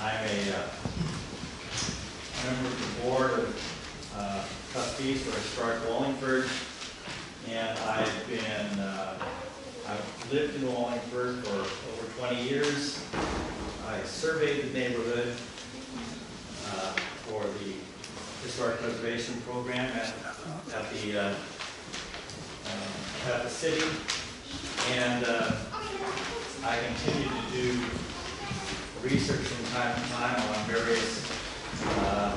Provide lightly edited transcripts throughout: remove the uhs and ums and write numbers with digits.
I'm a member of the board of trustees for Historic Wallingford, and I've lived in Wallingford for over 20 years. I surveyed the neighborhood for the Historic Preservation Program at the city, and I continue to do research from time to time on various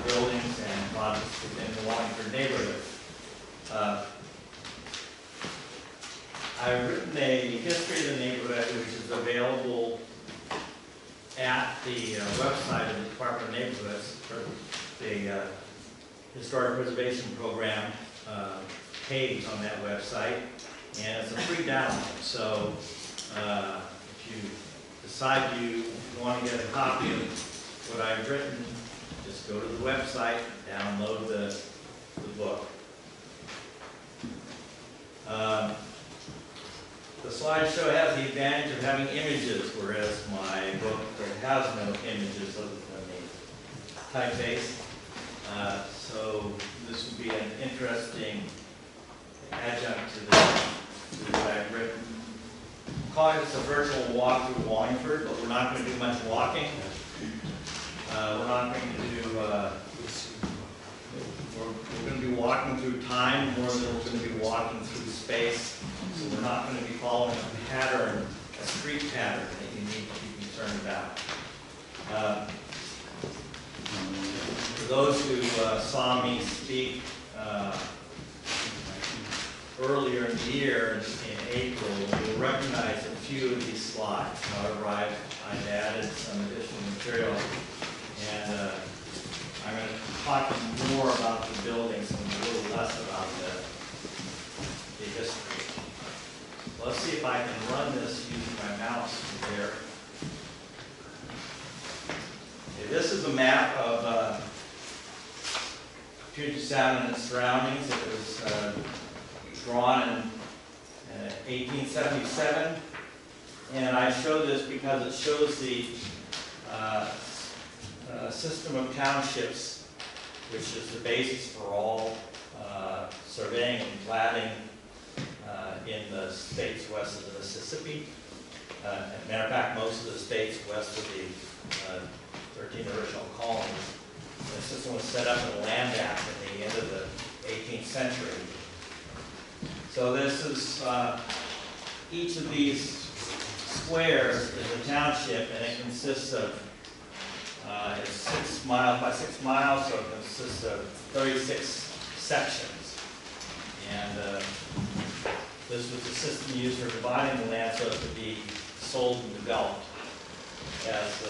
buildings and projects within the Wallingford neighborhood. I've written a history of the neighborhood, which is available at the website of the Department of Neighborhoods for the Historic Preservation Program page on that website, and it's a free download. So if you decide you want to get a copy of what I've written, just go to the website, download the book. The slideshow has the advantage of having images, whereas my book has no images other than the typeface. So this would be an interesting adjunct to what I've written. I'm calling this a virtual walk through Wallingford, but we're not going to do much walking. We're not going to do, we're going to be walking through time more than we're going to be walking through space. So we're not going to be following a pattern, a street pattern that you need to be concerned about. For those who saw me speak earlier in the year, in April, you'll recognize a few of these slides. However, I've added some additional material, and I'm going to talk more about the buildings and a little less about the history. Let's see if I can run this using my mouse here. Okay, this is a map of Puget Sound and its surroundings. It was drawn in 1877, and I show this because it shows the system of townships, which is the basis for all surveying and platting in the states west of the Mississippi. As a matter of fact, most of the states west of the 13 original colonies. The system was set up in a land act at the end of the 18th century. So this is, each of these squares is a township, and it consists of, it's 6 miles by 6 miles, so it consists of 36 sections. And this was the system used for dividing the land so it could be sold and developed as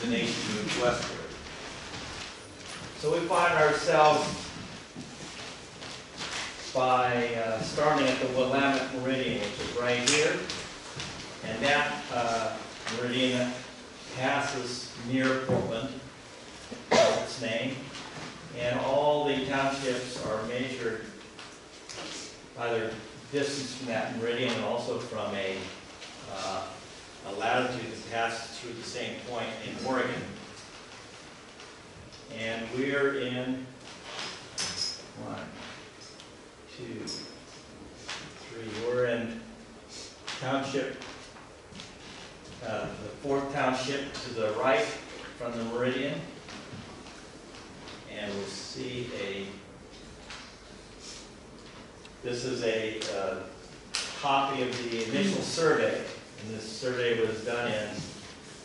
the nation moved westward. So we find ourselves by starting at the Willamette Meridian, which is right here, and that meridian passes near Portland, that's its name, and all the townships are measured by their distance from that meridian and also from a latitude that passes through the same point in Oregon. And we're in 1, 2, 3. We're in township, the 4th township to the right from the meridian, and we'll see this is a copy of the initial survey, and this survey was done in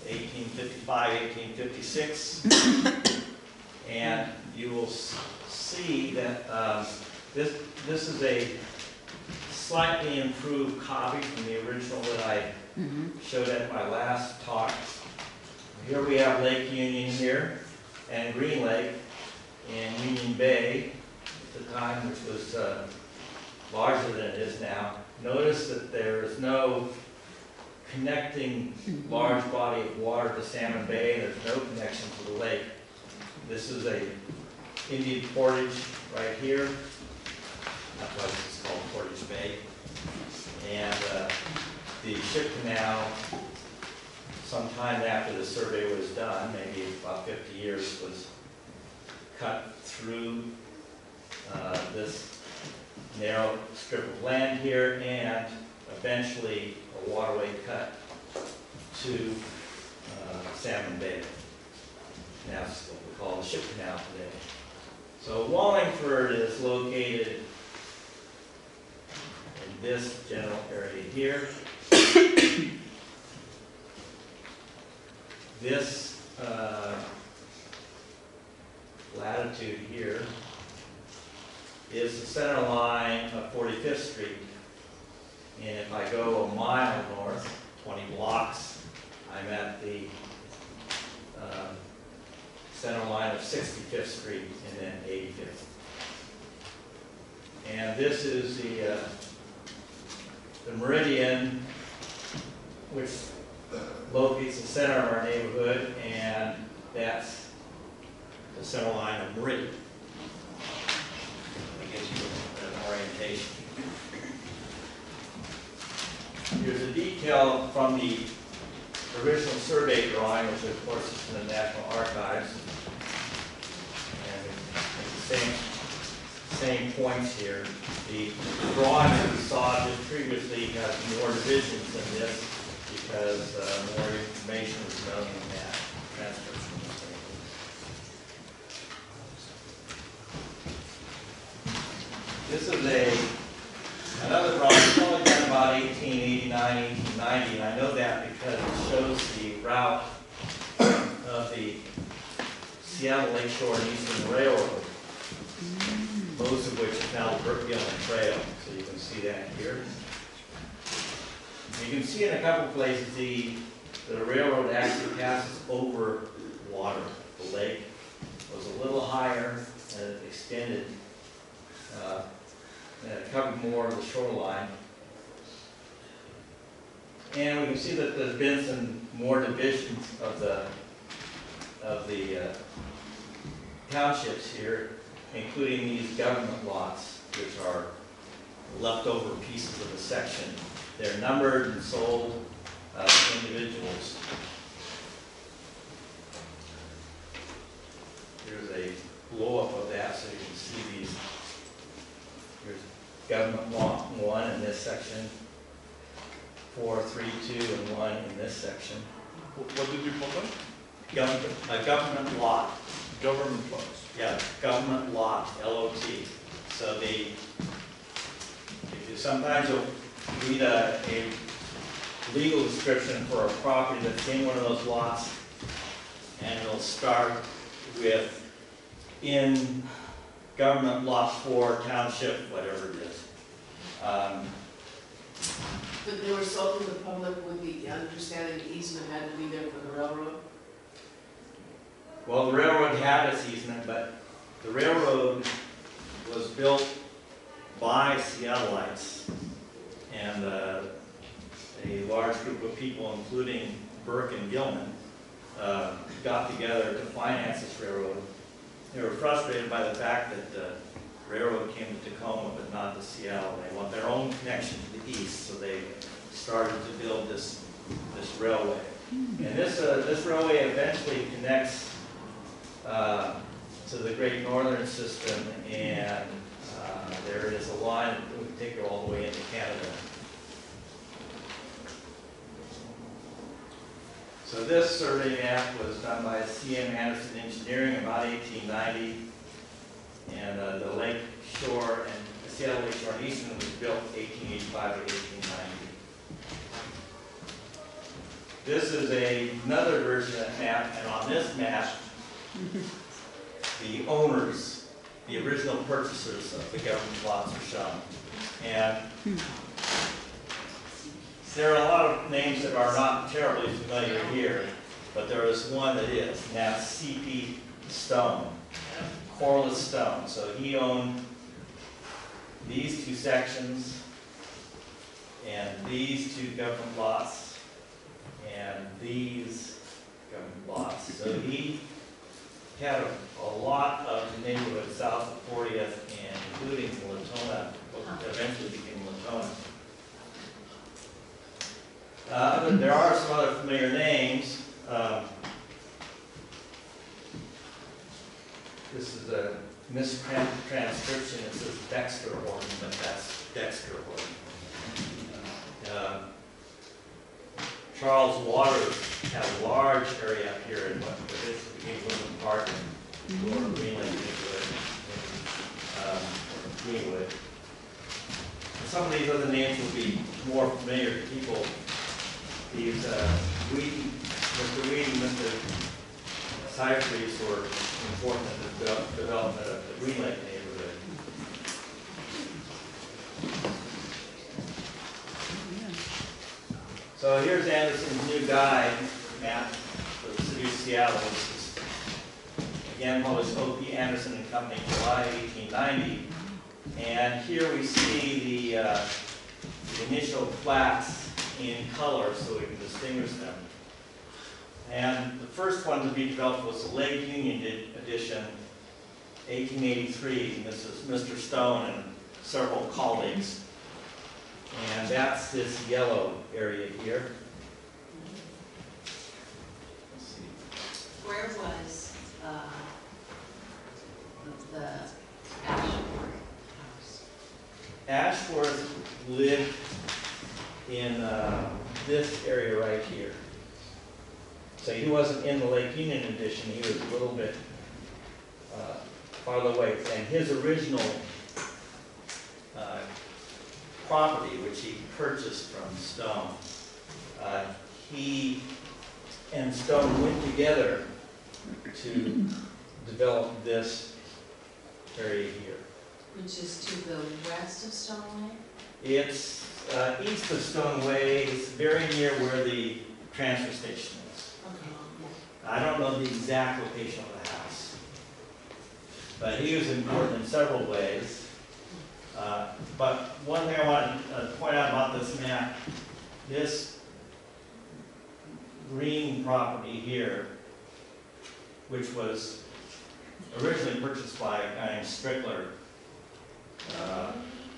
1855, 1856, and you will see that this is a slightly improved copy from the original that I showed at my last talk. Here we have Lake Union here, and Green Lake in Union Bay at the time, which was larger than it is now. Notice that there is no connecting large body of water to Salmon Bay. There's no connection to the lake. This is a Indian portage right here. That's why this is called Portage Bay. And the ship canal sometime after the survey was done, maybe about 50 years, was cut through this narrow strip of land here, and eventually a waterway cut to Salmon Bay. Now it's what we call the ship canal today. So Wallingford is located in this general area here. This latitude here is the center line of 45th Street. And if I go a mile north, 20 blocks, I'm at the center line of 65th Street and then 85th. And this is the meridian, which locates the center of our neighborhood, and that's the center line of meridian. That gives you an orientation. Here's a detail from the original survey drawing, which of course is in the National Archives. And it's the same points here. The drawing that we saw just previously has more divisions than this because more information was known in that transcript from the table. This is another drawing, probably done about 1889, 1890, and I know that because it shows the route of the Seattle Lakeshore and Eastern Railroad, most of which is now the Burke-Gilman Trail, so you can see that here. You can see in a couple places the railroad actually passes over water. The lake was a little higher and it extended and it covered more of the shoreline. And we can see that there's been some more divisions of the townships here, including these government lots, which are leftover pieces of the section. They're numbered and sold to individuals. Here's a blow-up of that so you can see these. Here's government lot 1 in this section, 4, 3, 2, and 1 in this section. What did you call them? A government lot. Government lots. Yeah, government lot, L-O-T. So sometimes you'll read a legal description for a property that's in one of those lots, and it'll start with in government lot 4, township, whatever it is. But they were sold to the public with the understanding the easement had to be there for the railroad? Well, the railroad had its easement, but the railroad was built by Seattleites, and a large group of people, including Burke and Gilman, got together to finance this railroad. They were frustrated by the fact that the railroad came to Tacoma but not to Seattle. They want their own connection to the east, so they started to build this railway. And this railway eventually connects to the Great Northern System, and there is a line that would take you all the way into Canada. So this survey map was done by C.M. Anderson Engineering about 1890, and the lake shore and the Seattle Lakeshore and Eastern was built 1885 to 1890. This is another version of that map, and on this map, the owners, the original purchasers of the government lots are shown. And there are a lot of names that are not terribly familiar here, but there is one that is, and that's C.P. Stone, Corliss Stone. So he owned these two sections, and these two government lots, and these government lots. So he had a lot of the neighborhood south of 40th, and including Latona, what eventually became Latona. There are some other familiar names. this is a mistranscription. It says Dexter Horton, but that's Dexter Horton. Charles Waters had a large area up here in what became Woodland Park or Greenland neighborhood, or Greenwood. Some of these other names will be more familiar to people. These Mr. Weed and Mr. Cypries were important in the development of the Greenland neighborhood. So here's Anderson's new guide map for the city of Seattle. This is, again, published O.P. Anderson and Company, July 1890. And here we see the initial flats in color so we can distinguish them. And the first one to be developed was the Lake Union edition, 1883. And this is Mr. Stone and several colleagues. And that's this yellow area here. Let's see. Where was the Ashford house? Ashworth lived in this area right here. So he wasn't in the Lake Union edition, he was a little bit farther away. And his original property, which he purchased from Stone, he and Stone went together to develop this area here. Which is to the west of Stoneway? It's east of Stone Way. It's very near where the transfer station is. Okay. I don't know the exact location of the house, but he was important in several ways. But one thing I want to point out about this map, this green property here, which was originally purchased by a guy named Strickler,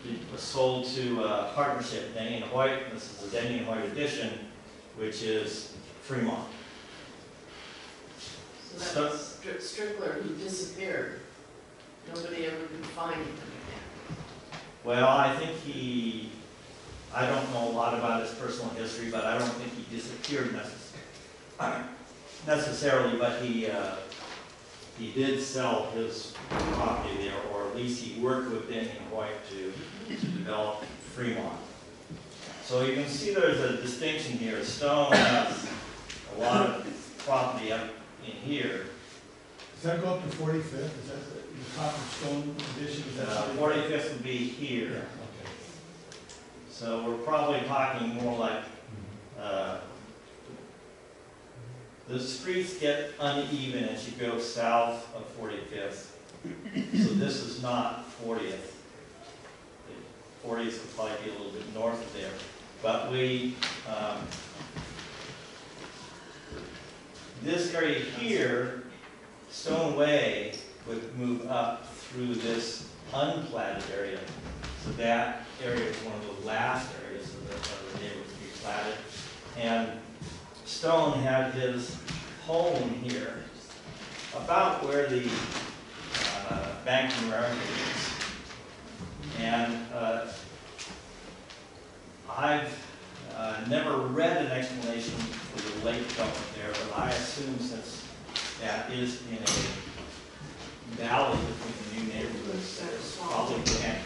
it was sold to a partnership, Denny and Hoyt. This is the Denny and Hoyt edition, which is Fremont. So that's Strickler who disappeared. Nobody ever could find him again. Well, I think I don't know a lot about his personal history, but I don't think he disappeared necessarily, but he did sell his property there, or at least he worked with Denny and Hoyt to develop Fremont. So you can see there's a distinction here. Stone has a lot of property up in here. Does that go up to 45th? Is that the top of Stone edition? 45th would be here. Yeah, okay. So we're probably talking more like, the streets get uneven as you go south of 45th. So this is not 40th. 40th would probably be a little bit north of there. But this area here, Stone Way, would move up through this unplatted area. So that area is one of the last areas of the neighborhood to be platted. And Stone had his home here, about where the Bank of America is. And I've never read an explanation for the lake development there, but I assume since that is in a valley between the new neighborhoods, there's probably can.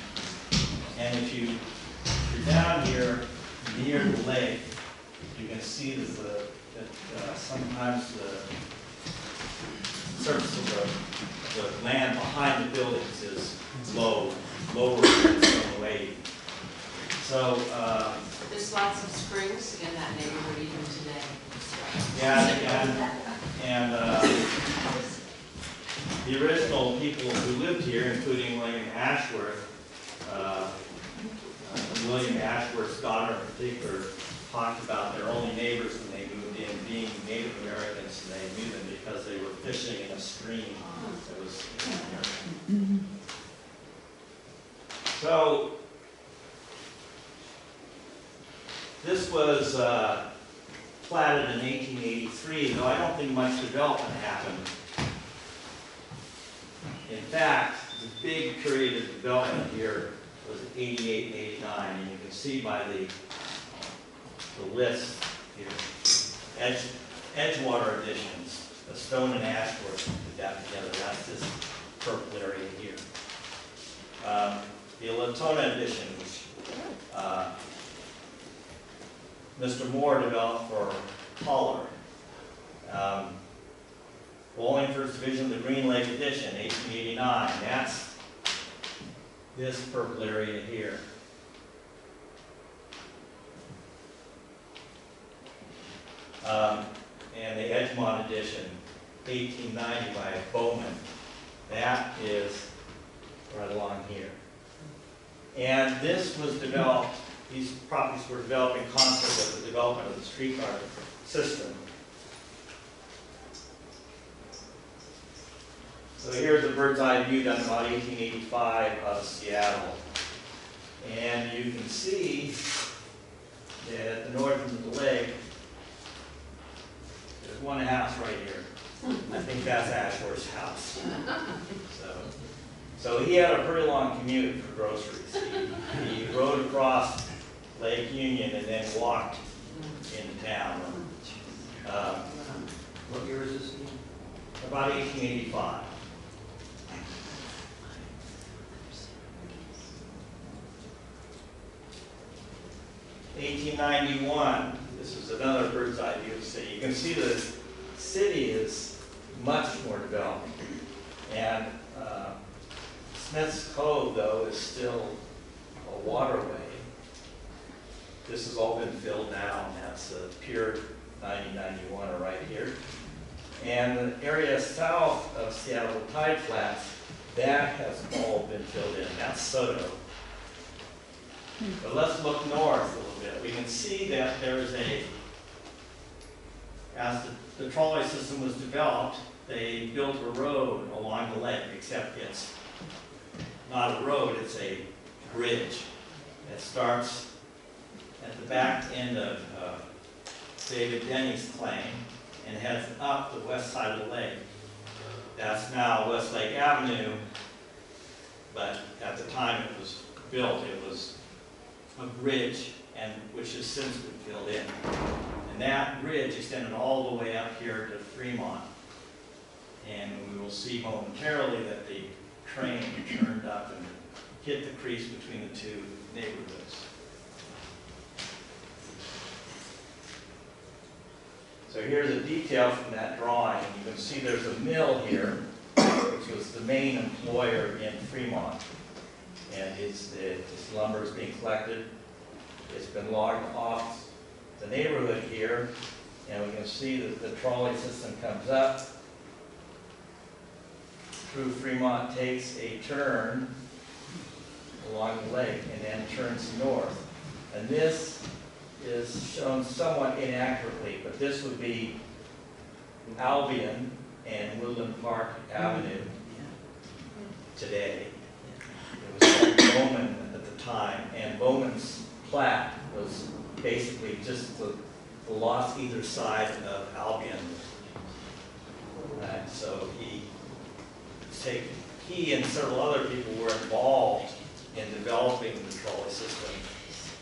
And if you're down here near the lake, you can see that sometimes the surface of the land behind the buildings is lower than Stone Way. So There's lots of springs in that neighborhood even today. yeah, and the original people who lived here, including William Ashworth, William Ashworth's daughter in particular, talked about their only neighbors when they moved in being Native Americans, and they knew them because they were fishing in a stream that was in there. So this was platted in 1883, though I don't think much development happened. In fact, the big period of development here was 88 and 89, and you can see by the list here. Edgewater additions, the Stone and Ashworth put that together. That's this purple area here. The Latona addition, which Mr. Moore developed for Parlor. Wallingford's division of the Green Lake addition, 1889. That's this purple area here. And the Edgemont edition, 1890 by Bowman. That is right along here. And this was developed, these properties were developed in concert with the development of the streetcar system. So here's a bird's eye view done about 1885 of Seattle. And you can see that at the north end of the lake, there's one house right here. I think that's Ashworth's house. So he had a pretty long commute for groceries. He rode across Lake Union and then walked into town. What year is this? About 1885. (1891). This is another bird's eye view of the city. You can see the city is much more developed. And Smith's Cove, though, is still a waterway. This has all been filled now, and that's Pier 9091 are right here. And the area south of Seattle Tide Flats, that has all been filled in. That's Soto. But let's look north a little bit. We can see that there is as the trolley system was developed, they built a road along the lake, except it's not a road, it's a bridge. It starts at the back end of David Denny's claim and heads up the west side of the lake. That's now Westlake Avenue, but at the time it was built, it was a bridge, and which has since been filled in. And that bridge extended all the way up here to Fremont. And we will see momentarily that the train turned up and hit the crease between the two neighborhoods. So here's a detail from that drawing. You can see there's a mill here, which was the main employer in Fremont. And his lumber is being collected. It's been logged off the neighborhood here, and we can see that the trolley system comes up through Fremont, takes a turn along the lake, and then turns north. And this is shown somewhat inaccurately, but this would be Albion and Woodland Park Avenue today. It was called Bowman at the time, and Bowman's plat was basically just the lots either side of Albion. So he and several other people were involved in developing the trolley system,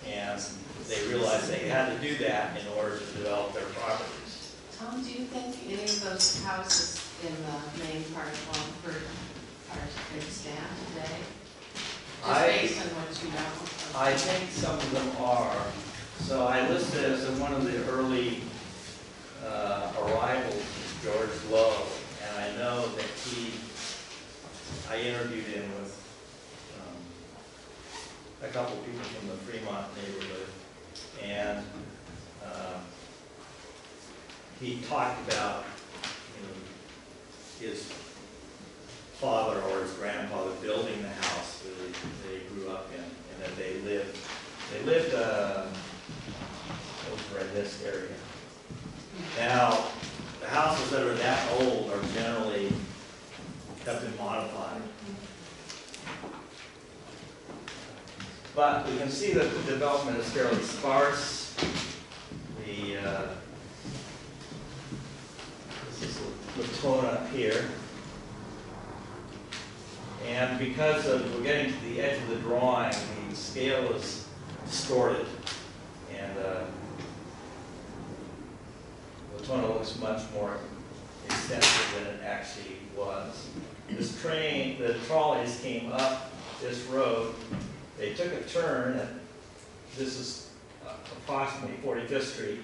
and they realized they had to do that in order to develop their properties. Tom, do you think any of those houses in the main part of Wallingford are extant today? Just based on what you know? I think some of them are. So I listed as one of the early arrivals George Lowe, and I know that I interviewed him with a couple people from the Fremont neighborhood, and he talked about his father or his grandfather building the house that they grew up in, and that they lived over in this area. Now, the houses that are that old are generally have been modified. But we can see that the development is fairly sparse. This is Latona up here. And because we're getting to the edge of the drawing, the scale is distorted. And Latona looks much more extensive than it actually was. This train, the trolleys came up this road. They took a turn, and this is approximately 45th Street.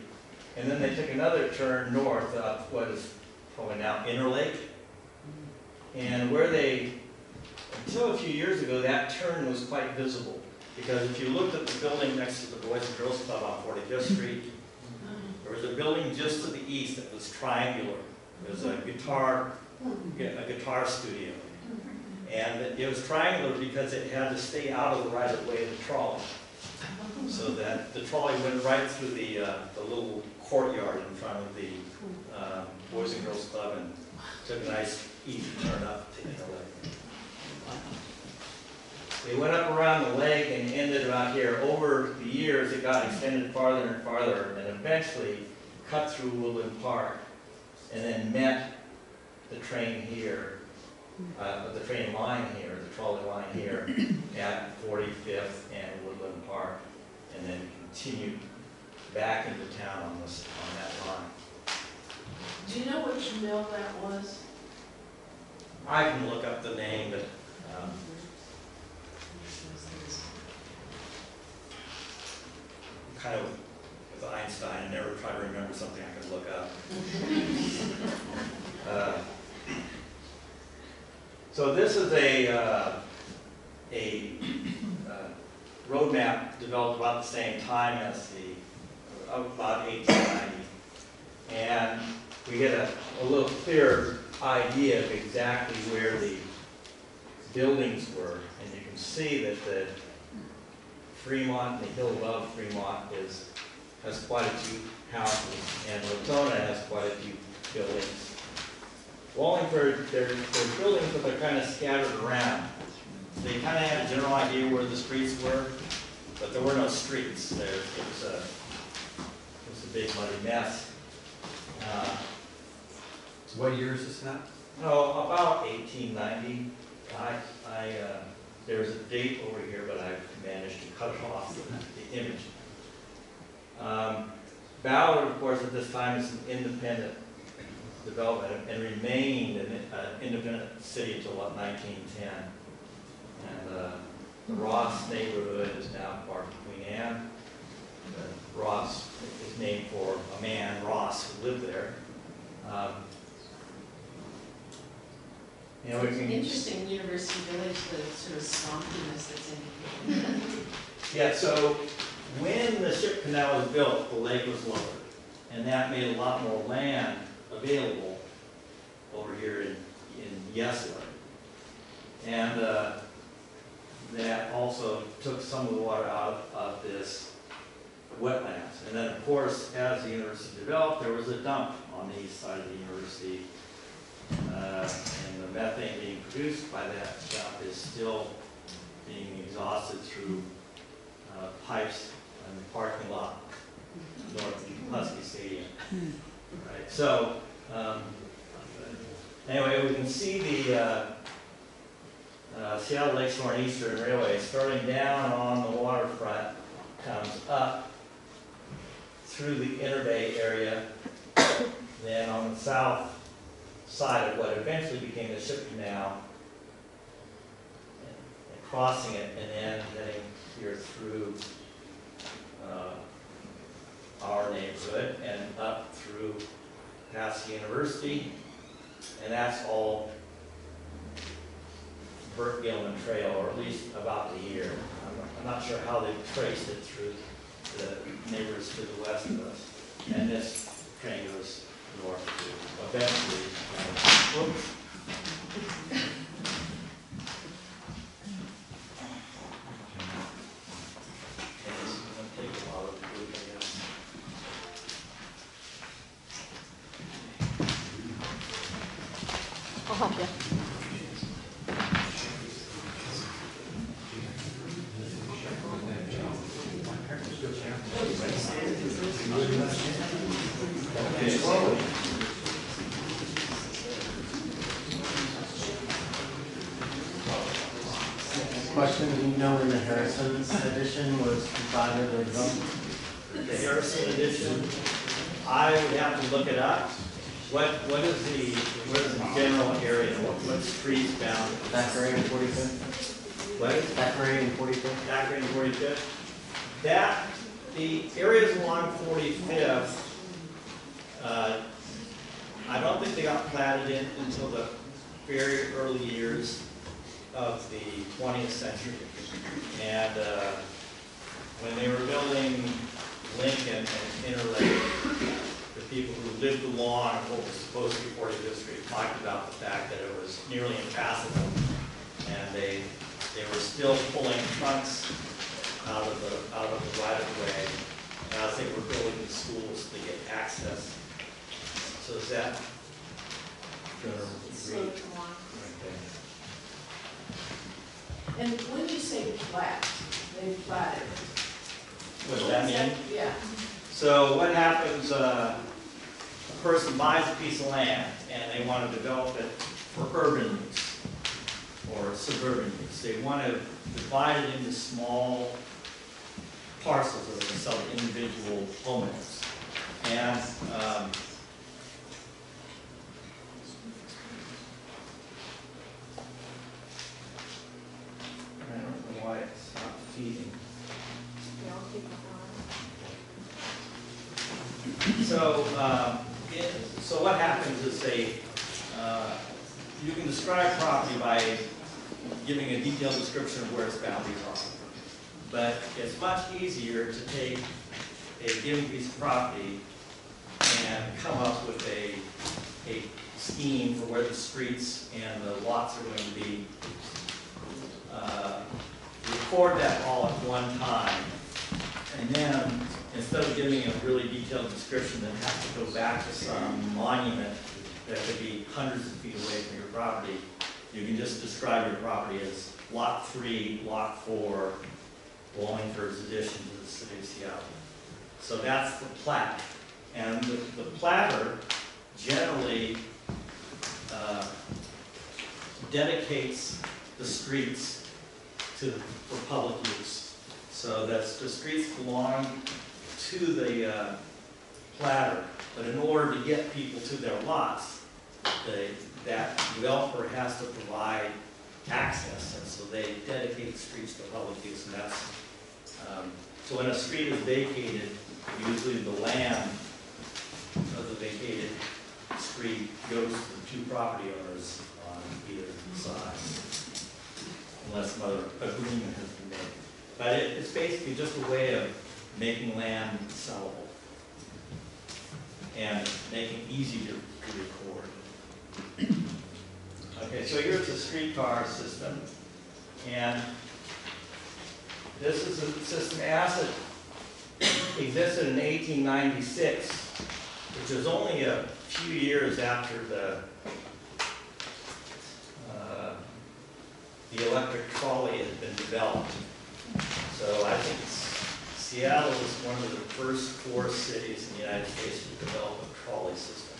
And then they took another turn north up what is probably now Interlake. And where until a few years ago, that turn was quite visible. Because if you looked at the building next to the Boys and Girls Club on 45th Street, there was a building just to the east that was triangular. It was a guitar studio. And it was triangular because it had to stay out of the right of way of the trolley. So that the trolley went right through the little courtyard in front of the Boys and Girls Club and took a nice easy turn up to Interlake. They went up around the lake and ended about here. Over the years, it got extended farther and farther, and eventually cut through Woodland Park, and then met the train here, the train line here, the trolley line here, at 45th and Woodland Park, and then continued back into town on that line. Do you know which mill that was? I can look up the name, but kind of with Einstein, I never try to remember something I could look up. So this is a road map developed about the same time as about 1890. And we get a little clearer idea of exactly where the buildings were. And you can see that the Fremont, the hill above Fremont, has quite a few houses, and Latona has quite a few buildings. Wallingford, there's buildings, but they're kind of scattered around. They kind of had a general idea where the streets were, but there were no streets. It was a big muddy mess. What year is this now? No, about 1890. There's a date over here, but I've managed to cut off the image. Ballard, of course, at this time is an independent development and remained an independent city until about 1910. And the Ross neighborhood is now part of Queen Anne. Ross is named for a man, Ross, who lived there. It's an interesting University Village, the sort of swampiness that's indicated. Yeah, so when the ship canal was built, the lake was lowered, and that made a lot more land available over here in Yesler. And that also took some of the water out of this wetlands. And then, of course, as the university developed, there was a dump on the east side of the university. And the methane being produced by that dump is still being exhausted through pipes in the parking lot north of Husky Stadium. Right. So anyway, we can see the Seattle Lakeshore and Eastern Railway starting down on the waterfront, comes up through the Interbay area, then on the south side of what eventually became the ship canal, and crossing it, and then heading here through our neighborhood and up through past the university, and that's all Burt Gilman Trail, or at least about the year. I'm not sure how they traced it through the neighbors to the west of us, and this train goes north to eventually. Whoops. And this is going to take a while to do, I guess. I'll help you. Question, do you know when the Harrison's edition was divided or developed? The Harrison edition, I would have to look it up. What is the general area? What streets bound? Thackeray and 45th? What? Thackeray and 45th? Thackeray and 45th. That, the areas along 45th, I don't think they got platted in until the very early years of the 20th century. And when they were building Lincoln and Interlake, the people who lived along what was supposed to be 45th Street talked about the fact that it was nearly impassable. And they were still pulling trunks out of the right of way as they were building the schools to get access. So is that going to So read? come on. Okay. And when you say plat, they platted. What does that mean? Yeah. So what happens, a person buys a piece of land and they want to develop it for urban use or suburban use. They want to divide it into small parcels that they sell to individual homeowners. And I don't know why it's not feeding. So, so what happens is you can describe property by giving a detailed description of where its boundaries are. But it's much easier to take a given piece of property and come up with a scheme for where the streets and the lots are going to be. Record that all at one time, and then instead of giving a really detailed description that has to go back to some monument that could be hundreds of feet away from your property, you can just describe your property as Lot 3, Lot 4, Wallingford's addition to the city of Seattle. So that's the plat. And the platter generally dedicates the streets for public use. So that's the streets belong to the platter, but in order to get people to their lots, that developer has to provide access, and so they dedicate the streets to public use. And that's so when a street is vacated, usually the land of the vacated street goes to the two property owners on either side, unless another agreement has been made. But it's basically just a way of making land sellable and making it easy to record. Okay, so here's the streetcar system, and this is a system as it existed in 1896, which was only a few years after the electric trolley had been developed. So I think Seattle was one of the first 4 cities in the United States to develop a trolley system,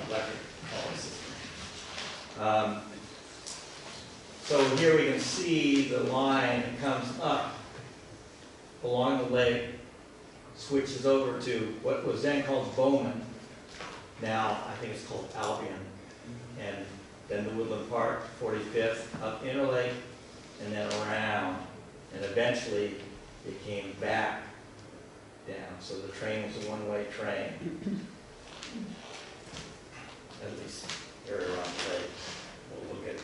electric trolley system. So here we can see the line that comes up along the lake, switches over to what was then called Bowman. Now I think it's called Albion. And then the Woodland Park, 45th, up Interlake, and then around. And eventually it came back down. So the train was a one-way train. At least area around the lake. We'll look at, you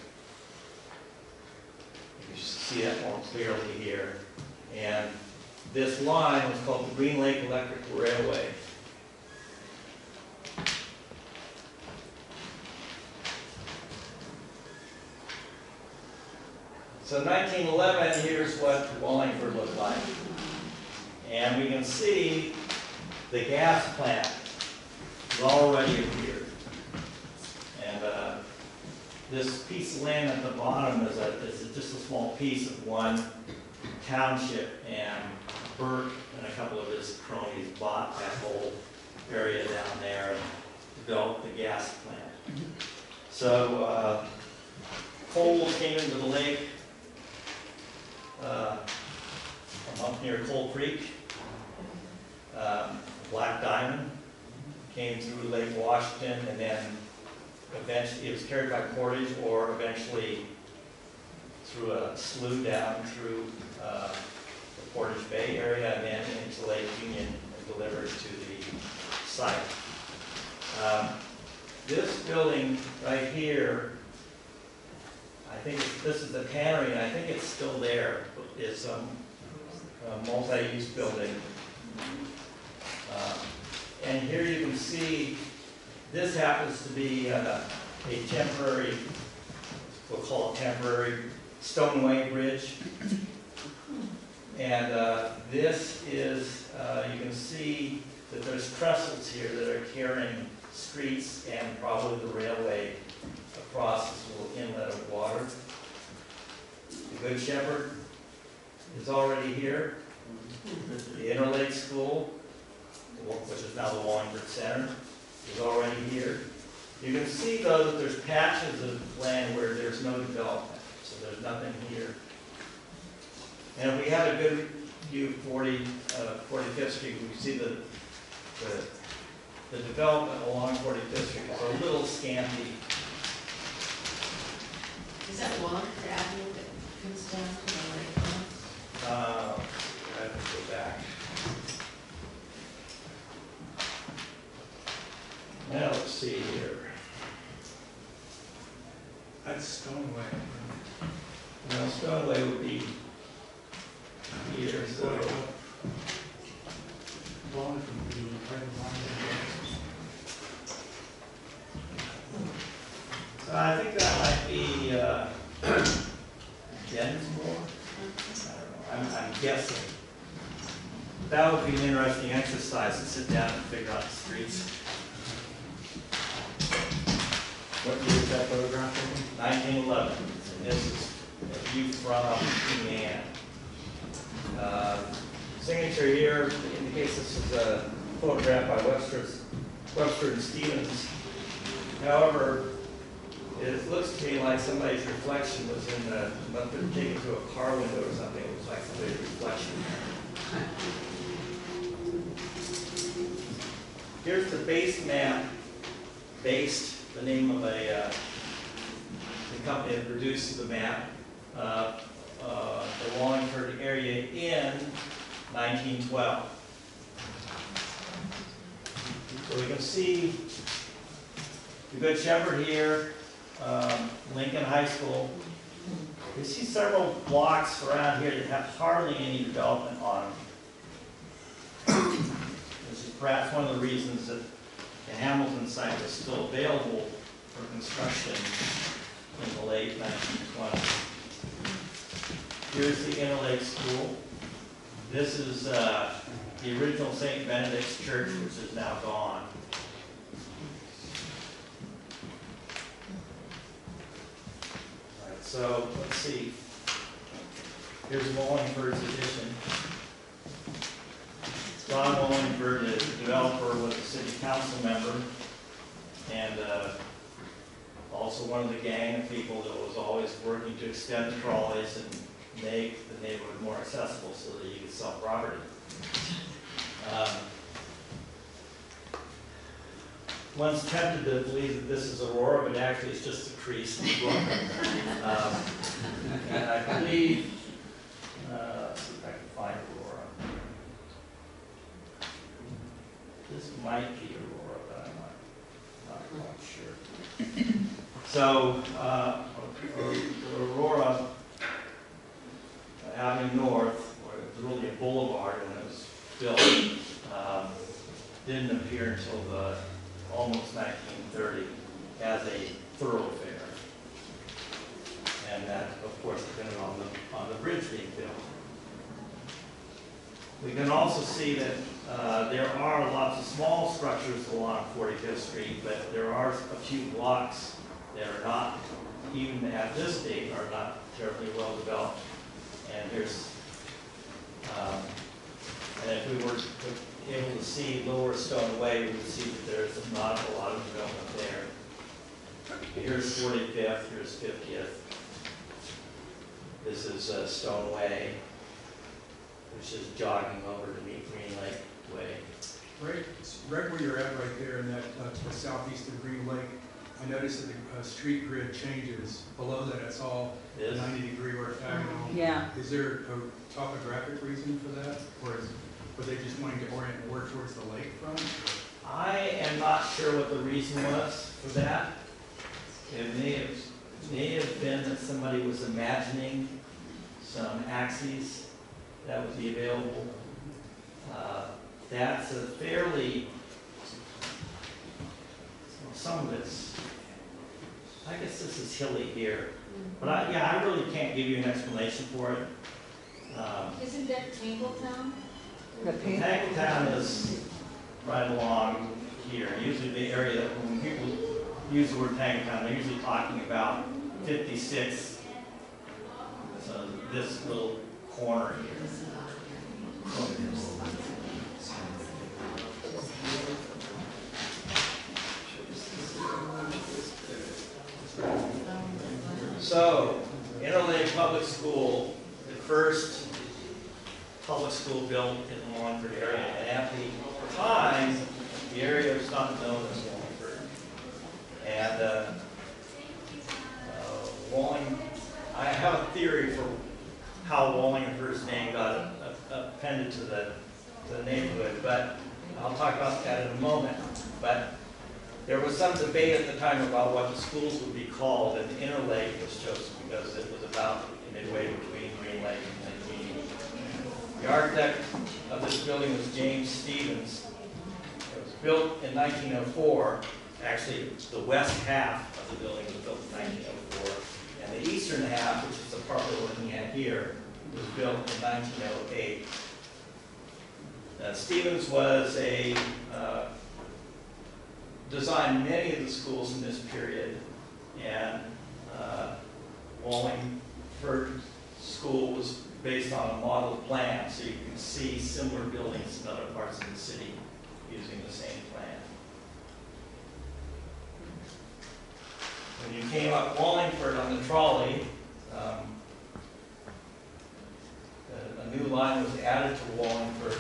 can see that more clearly here. And this line was called the Green Lake Electric Railway. So 1911, here's what Wallingford looked like. And we can see the gas plant has already appeared. And this piece of land at the bottom is just a small piece of one township, and Bert and a couple of his cronies bought that whole area down there and developed the gas plant. So coal came into the lake from up near Coal Creek. Black Diamond came through Lake Washington, and then eventually it was carried by portage, or eventually through a slough down through the Portage Bay area and then into Lake Union and delivered to the site. This building right here, I think this is the cannery, and I think it's still there. It's a multi-use building. And here you can see this happens to be a temporary, we'll call it temporary, stoneway bridge. And this is, you can see that there's trestles here that are carrying streets and probably the railway across this little inlet of water. The Good Shepherd is already here. The Interlake School, which is now the Wallingford Center, is already here. You can see, though, that there's patches of land where there's no development, so there's nothing here. And if we had a good view of 45th Street, we see the development along 45th Street is a little scanty. Is that Wallingford Avenue that comes down to the lake? I have to go back. Now let's see here. That's Stoneway. Now Stoneway would be here, so Wallingford would be right I think that might be Densmore. I don't know. I'm guessing. That would be an interesting exercise to sit down and figure out the streets. What year is that photograph taken? 1911. And this is a view from Queen Anne. Signature here indicates this is a photograph by Webster and Stevens. However, it looks to me like somebody's reflection was in the, must have been taken through a car window or something. It looks like somebody's reflection. Here's the base map, based, the name of the company that produced the map, the Wallingford area in 1912. So we can see the Good Shepherd here, Lincoln High School. You see several blocks around here that have hardly any development on them. This is perhaps one of the reasons that the Hamilton site was still available for construction in the late 1920s. Here's the Interlake School. This is the original St. Benedict's Church, which is now gone. All right, so let's see. Here's Wallingford's addition. John Wallingford is the developer, was a city council member, and also one of the gang of people that was always working to extend the trolleys and make the neighborhood more accessible so that you could sell property. One's tempted to believe that this is Aurora, but actually it's just a crease in the book. And I believe, let's see if I can find Aurora. This might be Aurora, but I'm not quite sure. So, Aurora Avenue North, or it was really a boulevard when it was built, didn't appear until almost 1930 as a thoroughfare. And that, of course, depended on the bridge being built. We can also see that there are lots of small structures along 45th Street, but there are a few blocks that are not, even at this date, are not terribly well developed. And here's, and if we were able to see Lower Stoneway, we would see that there's not a lot of development there. Here's 45th, here's 50th. This is Stone Way, which is jogging over to meet Green Lake Way. Right where you're at right there in that, to the southeast of Green Lake, I noticed that the street grid changes. Below that, it's all Is 90-degree orthogonal. Yeah. Is there a topographic reason for that? Or were they just wanting to orient more towards the lakefront? I am not sure what the reason was for that. It may have been that somebody was imagining some axes that would be available. That's a fairly, some of it's, I guess this is hilly here. But I really can't give you an explanation for it. Isn't that Tangletown? Tangletown is right along here. Usually the area, when people use the word Tangletown, they're usually talking about 56, so this little corner here. So, Interlake Public School, the first public school built in the Wallingford area, and at the time, the area was not known as Wallingford. And I have a theory for how Wallingford's name got appended to the neighborhood, but I'll talk about that in a moment. But there was some debate at the time about what the schools would be called, and Interlake was chosen because it was about midway between Green Lake and Lake Mead. The architect of this building was James Stevens. It was built in 1904. Actually, the west half of the building was built in 1904, and the eastern half, which is the part we're looking at here, was built in 1908. Stevens was designed many of the schools in this period, and Wallingford School was based on a model plan, so you can see similar buildings in other parts of the city using the same plan. When you came up Wallingford on the trolley, a new line was added to Wallingford.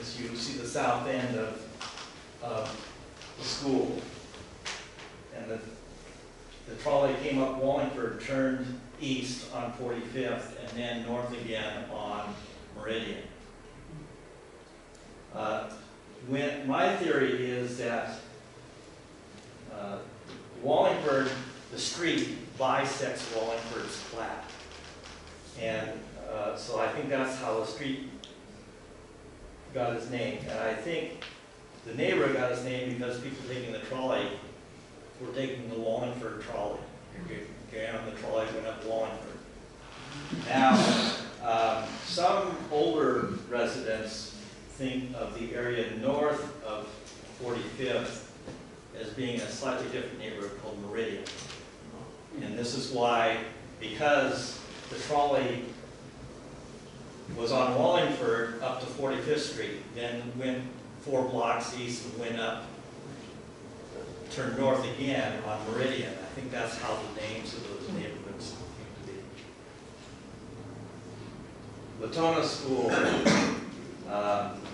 As you see the south end of the school. And the trolley came up Wallingford, turned east on 45th, and then north again on Meridian. My theory is that Wallingford, the street, bisects Wallingford's flat. And so I think that's how the street got its name. And I think the neighborhood got its name because people taking the trolley were taking the Wallingford trolley. You get on the trolley, went up Wallingford. Now, some older residents think of the area north of 45th as being a slightly different neighborhood called Meridian. And this is why, because the trolley was on Wallingford up to 45th Street, then went 4 blocks east and went up, turned north again on Meridian. I think that's how the names of those neighborhoods came to be. Latona School,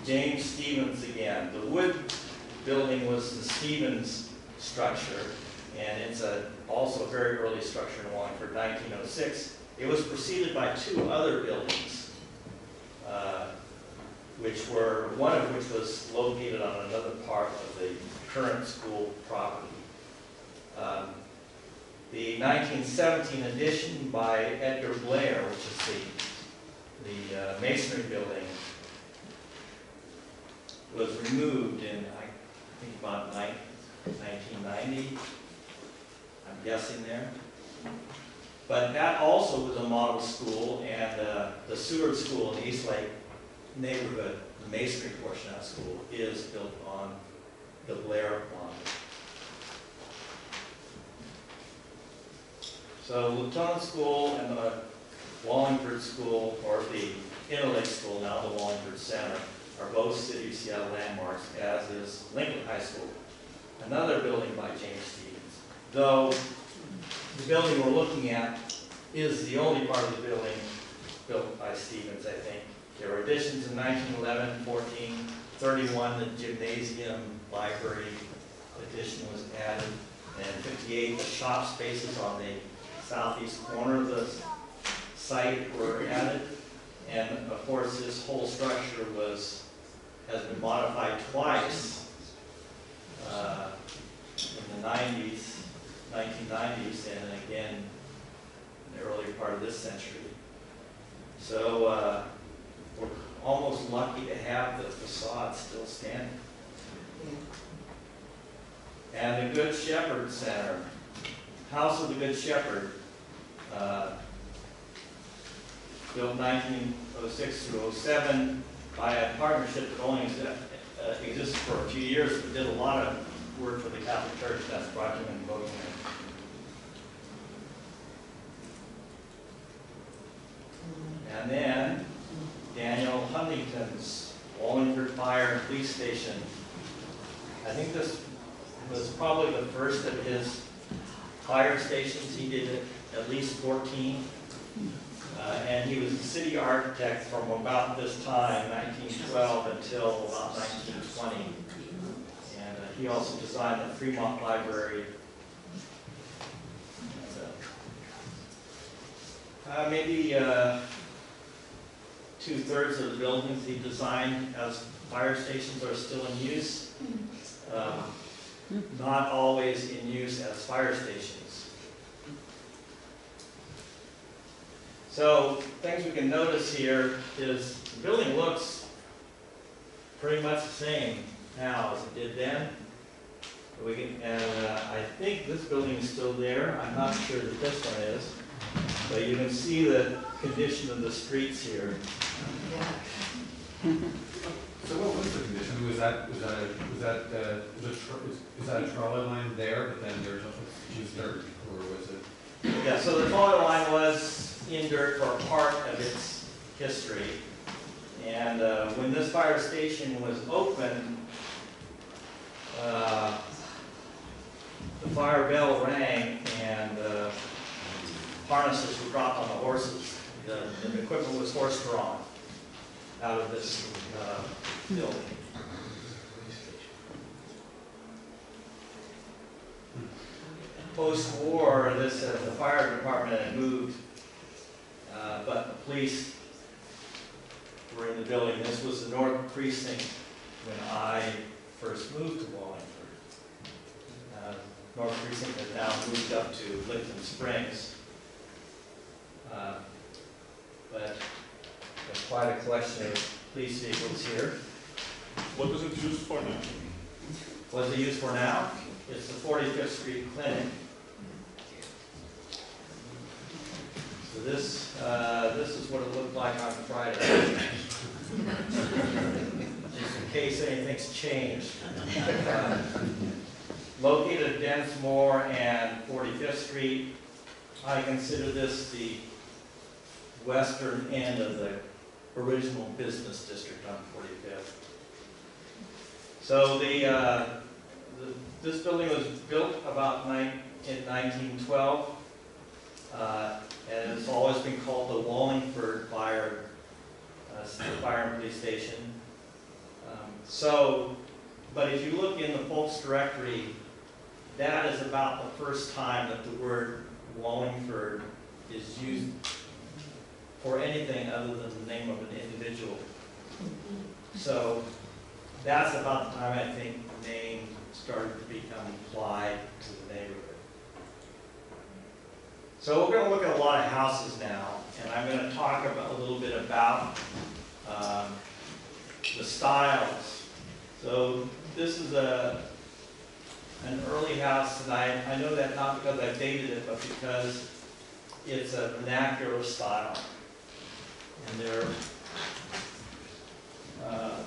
James Stevens again. The wood building was the Stevens structure, and it's also a very early structure in Wallingford, 1906. It was preceded by 2 other buildings, one of which was located on another part of the current school property. The 1917 addition by Edgar Blair, which is the masonry building, was removed in, I think, about 1990. I'm guessing there. But that also was a model school, and the Seward School in the Eastlake neighborhood, the masonry portion of that school, is built on the Blair line. So Latona School and the Wallingford School, or the Interlake School, now the Wallingford Center, are both City of Seattle landmarks, as is Lincoln High School, another building by James Stevens. Though the building we're looking at is the only part of the building built by Stevens, I think. There were additions in 1911, 14, 31, the gymnasium, library addition was added, and 58, the shop spaces on the southeast corner of the site were added. And of course, this whole structure has been modified twice in the 1990s, and again in the early part of this century. So we're almost lucky to have the facade still standing. And the Good Shepherd Center, House of the Good Shepherd, built 1906 through 07 by a partnership that only existed for a few years, but did a lot of work for the Catholic Church. That's Roger and Bogan. And then Daniel Huntington's Wallingford Fire and Police Station. I think this was probably the first of his fire stations. He did at least 14. And he was the city architect from about this time, 1912, until about 1920. And he also designed the Fremont Library. And, maybe 2/3 of the buildings he designed as fire stations are still in use. Not always in use as fire stations. So things we can notice here is the building looks pretty much the same now as it did then. I think this building is still there. I'm not sure that this one is, but you can see the condition of the streets here. So what was the condition? Was that a trolley line there, but then there's just dirt, or was it? Yeah, so the trolley line was in dirt for part of its history. And when this fire station was opened, the fire bell rang and harnesses were dropped on the horses. The equipment was horse-drawn out of this building. Post-war, the fire department had moved, but the police were in the building. This was the North Precinct when I first moved to Wallingford. North Precinct has now moved up to Licton Springs. But there's quite a collection of police vehicles here. What is it used for now? What is it used for now? It's the 45th Street Clinic. So this is what it looked like on Friday. Just in case anything's changed. Located at Densmore and 45th Street, I consider this the western end of the original business district on 45th. So this building was built about in 1912, and it's always been called the Wallingford Fire and Police Station. But if you look in the Folks Directory, that is about the first time that the word Wallingford is used for anything other than the name of an individual. So that's about the time I think the name started to become applied to the neighborhood. So we're going to look at a lot of houses now, and I'm going to talk a little bit about the styles. So this is an early house, and I know that not because I dated it, but because it's a vernacular style. And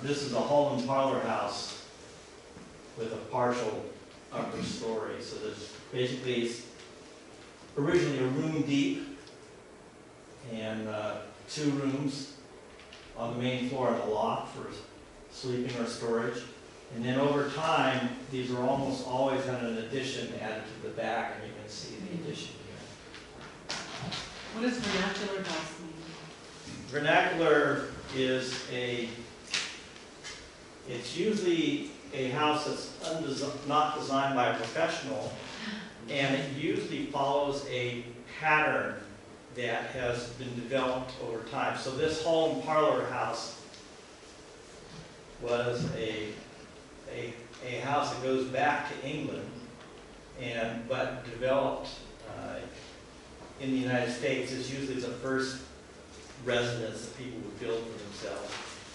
this is a Holman Parlor house with a partial upper story. So there's basically, it's originally a room deep and 2 rooms on the main floor and a loft for sleeping or storage. And then over time, these are almost always had an addition added to the back, and you can see the addition here. What does vernacular house mean? Vernacular is it's usually a house that's not designed by a professional, and it usually follows a pattern that has been developed over time. So this Holman Parlor house was a house that goes back to England, but developed in the United States. Is usually the first residence that people would build for themselves.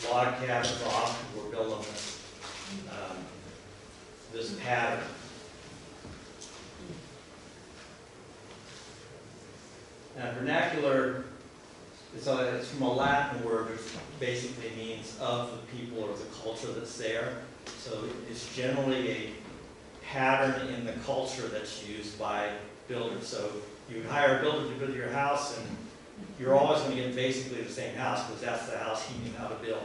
Log cabins often were built on this pattern. Now, vernacular, it's from a Latin word which basically means of the people or the culture that's there. So it's generally a pattern in the culture that's used by builders. So you would hire a builder to build your house, and you're always going to get basically the same house because that's the house he knew how to build.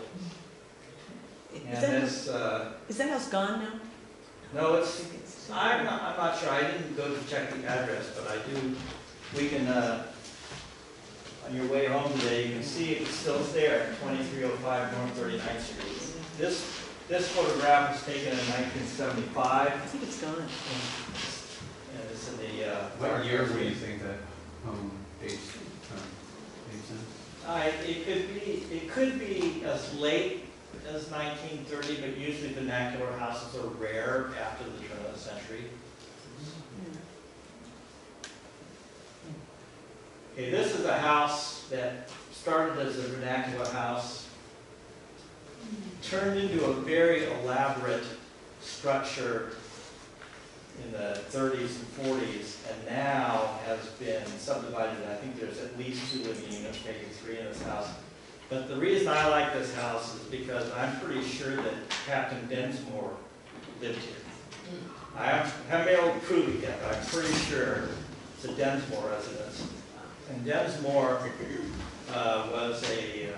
And Is that house gone now? no, I'm not sure. I didn't go to check the address, but I do. We can, on your way home today, you can see it's still there, 2305 North 39th Street. This photograph was taken in 1975. I think it's gone. And it's in the. What year do you think that home dates in? It could be as late as 1930, but usually vernacular houses are rare after the turn of the century. Okay, this is a house that started as a vernacular house, turned into a very elaborate structure in the 30s and 40s, and now has been subdivided. I think there's at least 2 living units, maybe 3 in this house. But the reason I like this house is because I'm pretty sure that Captain Densmore lived here. I haven't been able to prove it yet, but I'm pretty sure it's a Densmore residence. And Densmore was a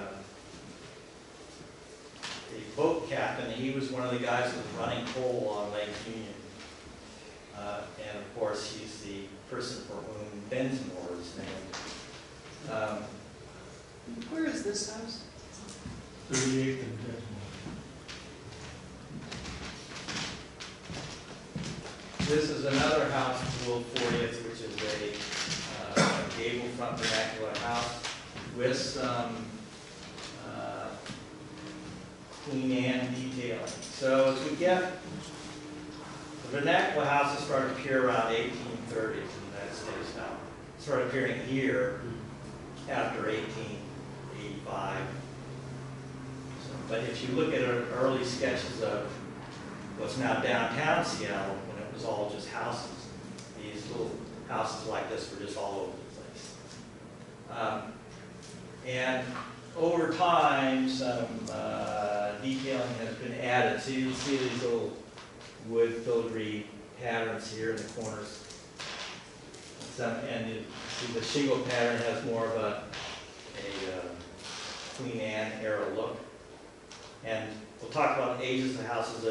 boat captain. He was one of the guys that was running coal on Lake Union. And of course, he's the person for whom Densmore is named. Where is this house? 38th and Desmond. This is another house, Will 40th, which is a gable front vernacular house with some Queen Anne detailing. So as we get, the vernacular houses started to appear around 1830 in the United States now. Started appearing here after 1885. So, but if you look at early sketches of what's now downtown Seattle, when it was all just houses, these little houses like this were just all over the place. And over time, some detailing has been added. So you can see these little wood filigree patterns here in the corners. And you see the shingle pattern has more of a Queen Anne era look. And we'll talk about the ages of houses.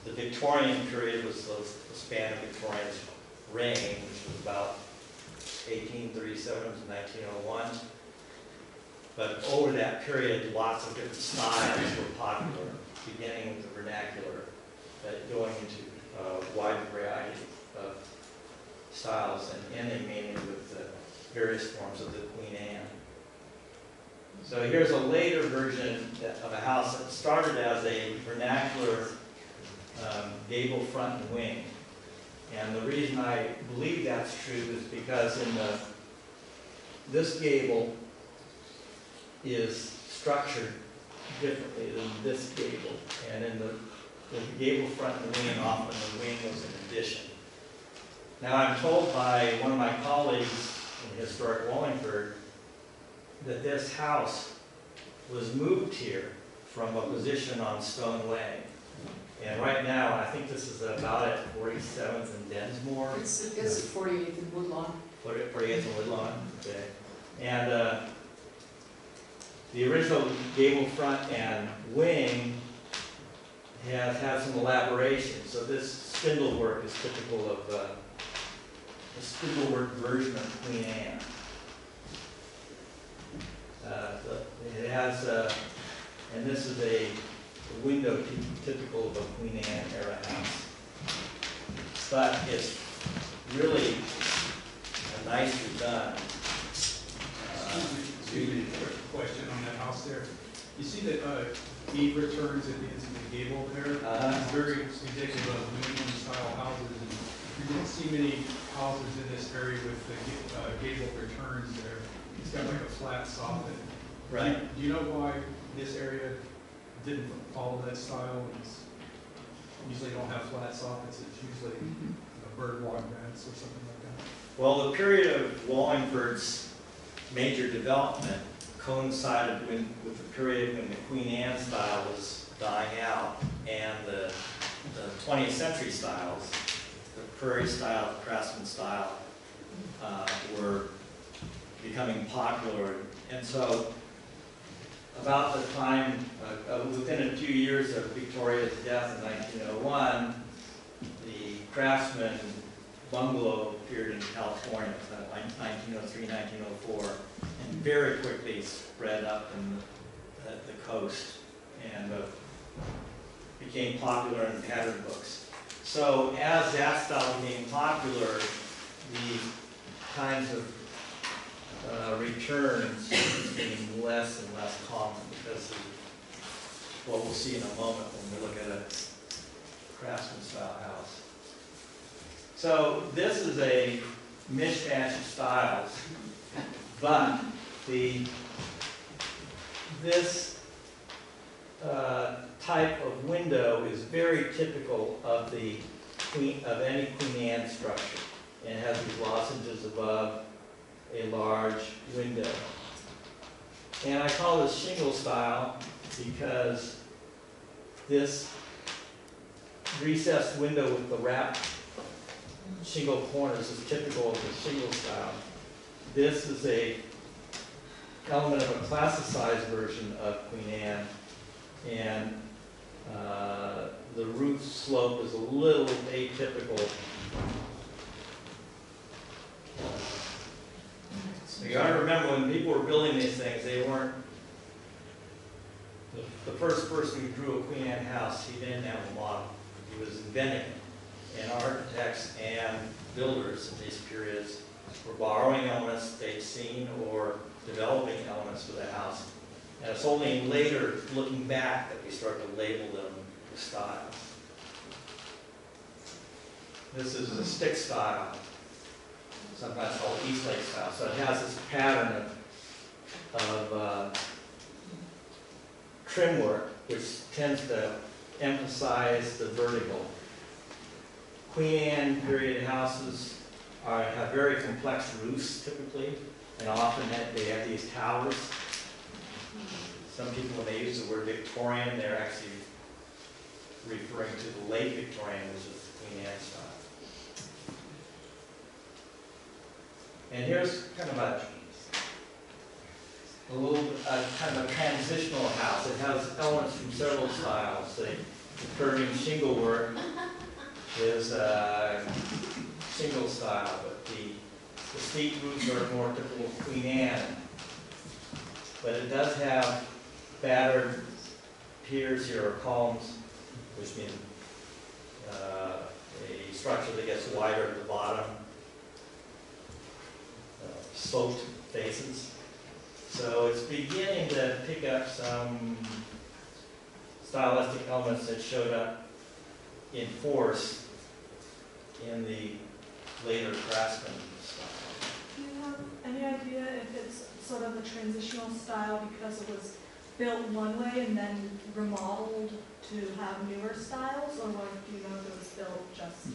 The Victorian period was the span of Victorian's reign, which was about 1837 to 1901. But over that period, lots of different styles were popular, beginning with the vernacular, but going into a wide variety of styles and ending mainly with the various forms of the Queen Anne. So here's a later version of a house that started as a vernacular gable front and wing. And the reason I believe that's true is because in this gable is structured differently than this gable. And in the gable front and wing, often the wing was an addition. Now I'm told by one of my colleagues in historic Wallingford that this house was moved here from a position on Stone Way. And right now, I think this is about at 47th and Densmore. It's at 48th and Woodlawn. 48th and Woodlawn, okay. And the original gable front and wing has had some elaboration. So this spindle work is typical of the spindle work version of Queen Anne. has and this is a window typical of a Queen Anne era house. But it's really nicely done. Excuse me, quick question on that house there. You see that Eve returns at the end of the gable there? It's very indicative of New England style houses. And you don't see many houses in this area with the gable returns there. It's got like a flat soffit. Right. Do you know why this area didn't follow that style? It's usually don't have flat soffits. It's usually a bird walk vents or something like that. Well, the period of Wallingford's major development coincided with the period when the Queen Anne style was dying out, and the 20th century styles, the Prairie style, the Craftsman style, were becoming popular. And so about the time, within a few years of Victoria's death in 1901, the Craftsman Bungalow appeared in California, 1903, 1904, and very quickly spread up in the coast and became popular in pattern books. So as that style became popular, the kinds of returns became less and less common because of what we'll see in a moment when we look at a Craftsman style house. So this is a mishmash of styles, but this type of window is very typical of any Queen Anne structure. And it has these lozenges above a large window. And I call this shingle style because this recessed window with the wrap shingle corners is typical of the shingle style. This is a element of a classicized version of Queen Anne, and the roof slope is a little atypical. You got to remember, when people were building these things, they weren't. The first person who drew a Queen Anne house, he didn't have a model. He was inventing it. And architects and builders in these periods were borrowing elements they'd seen or developing elements for the house. And it's only later, looking back, that we start to label them with styles. This is a stick style, sometimes called Eastlake style. So it has this pattern of trim work, which tends to emphasize the vertical. Queen Anne period houses have very complex roofs typically, and often they have these towers. Some people, when they use the word Victorian, they're actually referring to the late Victorian, which is the Queen Anne style. And here's kind of kind of a transitional house. It has elements from several styles. The curving shingle work is single style, but the steep roofs are more typical of Queen Anne. But it does have battered piers here, or columns, which means a structure that gets wider at the bottom, sloped faces. So it's beginning to pick up some stylistic elements that showed up in force in the later Craftsman style. Do you have any idea if it's sort of a transitional style because it was built one way and then remodeled to have newer styles, or what, do you know if it was built just?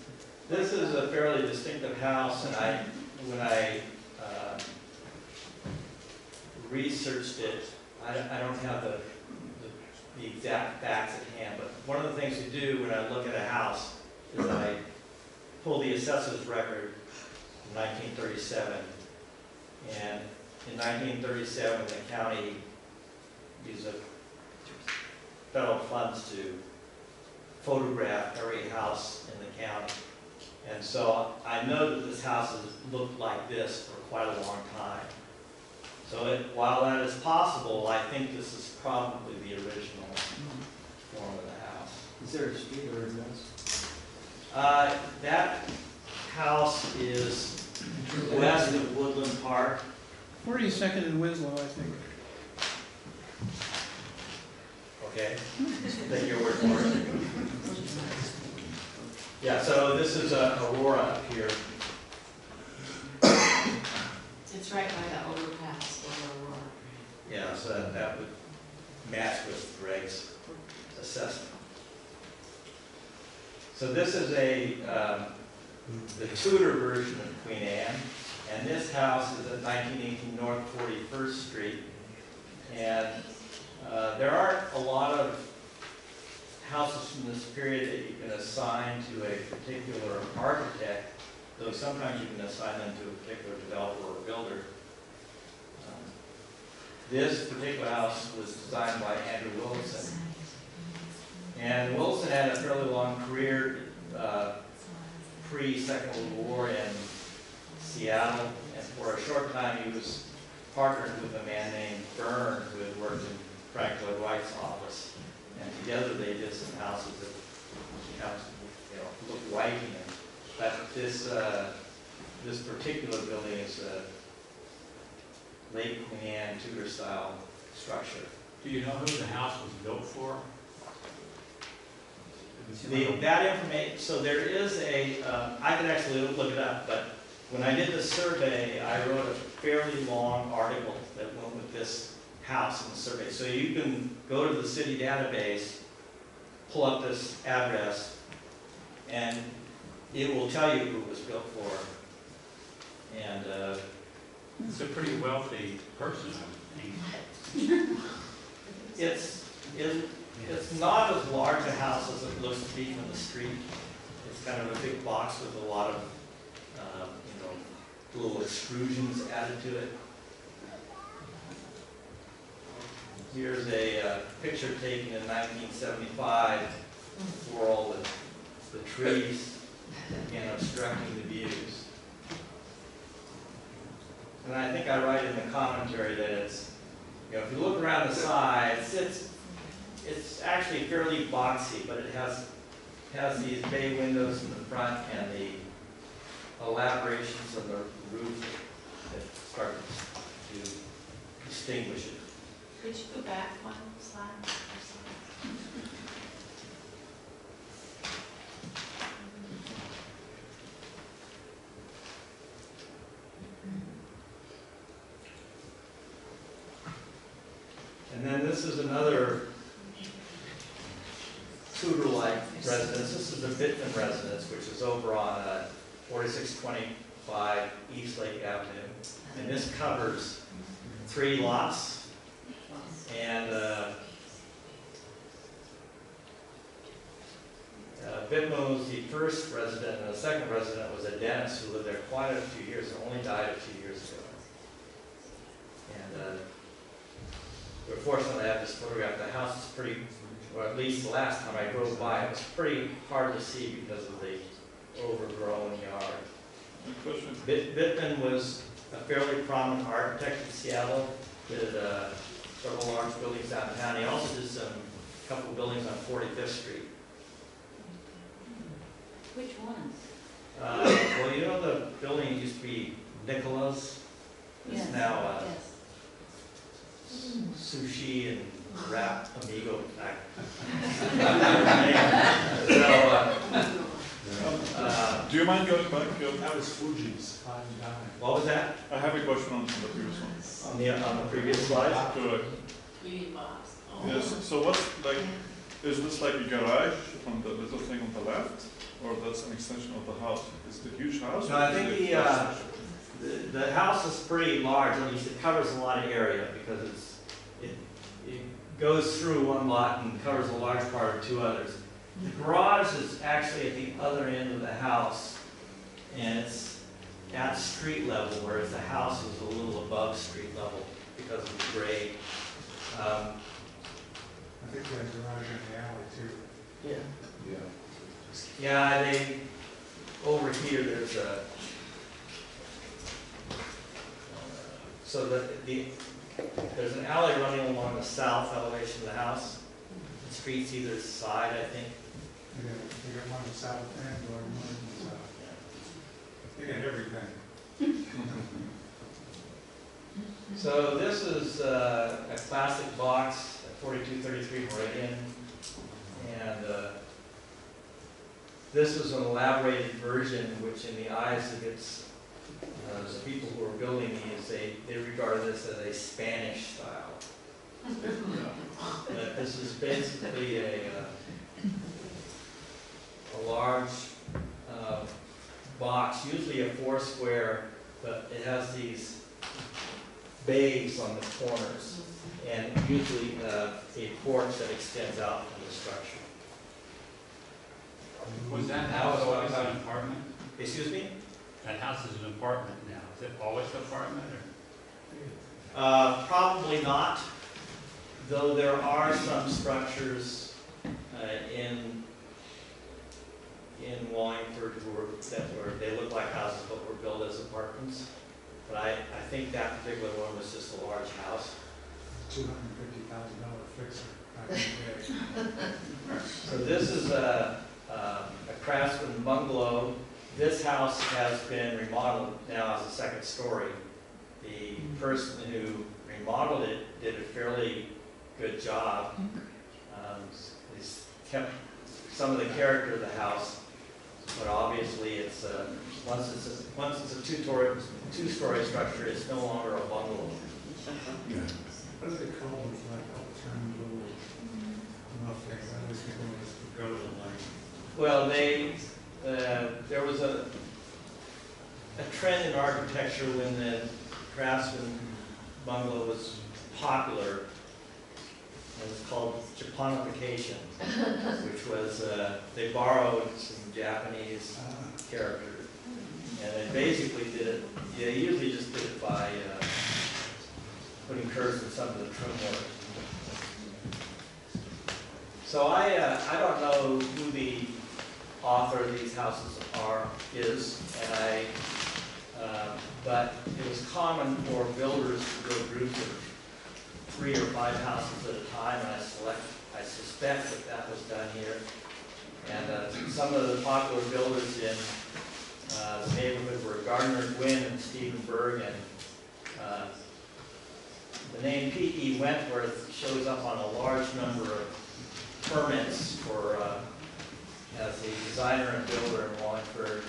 This is a fairly distinctive house, and when I researched it, I don't have the exact facts at hand, but one of the things we do when I look at a house is I pull the assessor's record from 1937. And in 1937, the county used federal funds to photograph every house in the county. And so I know that this house has looked like this for quite a long time. So while that is possible, I think this is probably the original form of the house. Is there a street or address? That house is west of Woodland Park. 42nd and Winslow, I think. Okay, take your word for it. Yeah, so this is Aurora up here. It's right by the overpass over Aurora. Yeah, so that would match with Greg's assessment. So this is the Tudor version of Queen Anne, and this house is at 1918 North 41st Street. And there aren't a lot of houses from this period that you can assign to a particular architect, though sometimes you can assign them to a particular developer or builder. This particular house was designed by Andrew Wilson. And Wilson had a fairly long career pre-Second World War in Seattle, and for a short time he was partnered with a man named Byrne who had worked in Frank Lloyd Wright's office. And together they did some houses that look white. But this particular building is a late Queen Anne Tudor style structure. Do you know who the house was built for? That information, so there is I could actually look it up, but when I did the survey, I wrote a fairly long article that went with this house in the survey. So you can go to the city database, pull up this address, and it will tell you who it was built for. And it's a pretty wealthy person, I would think. It's not as large a house as it looks to be from the street. It's kind of a big box with a lot of little extrusions added to it. Here's a picture taken in 1975 for all the trees obstructing the views. And I think I write in the commentary that it's, if you look around the sides, it's actually fairly boxy, but it has these bay windows in the front and the elaborations on the roof that start to distinguish it. Could you go back one slide? And then this is another Tudor-like residence. This is the Bittman residence, which is over on 4625 East Lake Avenue. And this covers 3 lots. And Bittman was the first resident, and the second resident was a dentist who lived there quite a few years, and only died a few years ago. And we're fortunate to have this photograph. The house is pretty, or at least the last time I drove by, it was pretty hard to see because of the overgrown yard. Question. Bittman was a fairly prominent architect in Seattle. Did several large buildings downtown. He also did a couple buildings on 45th Street. Which ones? Well, you know the building used to be Nicola's? It's Yes. now Yes. Sushi and Wrap Amigo. Do you mind going back? That was Fuji's. What was that? I have a question on the previous one. On the previous slide? Correct. Beauty box. Oh. Yes, so what's is this like a garage on the little thing on the left? Or that's an extension of the house? Is it a huge house? No, I think the house is pretty large. At least it covers a lot of area because it goes through one lot and covers a large part of 2 others. The garage is actually at the other end of the house, and it's at street level, whereas the house is a little above street level because of the grade. I think they had a garage in the alley too. Yeah. Yeah, over here there's a so there's an alley running along the south elevation of the house. The street's either side, I think. They got one in the south and one in the south. They got everything. So this is a classic box at 4233 Meridian, and this was an elaborated version, which in the eyes of the people who are building these, they regard this as a Spanish style. But this is basically a large box, usually a 4-square, but it has these bays on the corners, and usually a porch that extends out from the structure. Was that house always an apartment? Excuse me? That house is an apartment now. Is it always an apartment or? Probably not, though there are some structures in Wallingford they look like houses but were built as apartments. But I think that particular one was just a large house. $250,000 fixer back in the day. So this is a Craftsman Bungalow. This house has been remodeled now as a second story. The person who remodeled it did a fairly good job. He's kept some of the character of the house, but obviously it's once it's a two-story structure, it's no longer a bungalow. What do they call those like alternative nothing? I always think of it as Well, there was a trend in architecture when the Craftsman Bungalow was popular. It was called Japanification, which was they borrowed some Japanese character, and they basically did it. They usually just did it by putting curves in some of the trim work. So I don't know who the author of these houses is, and but it was common for builders to build groups of 3 or 5 houses at a time, and I suspect that was done here. And some of the popular builders in the neighborhood were Gardner Gwynn and Stephen Berg, and the name P.E. Wentworth shows up on a large number of permits for as a designer and builder in Wallingford.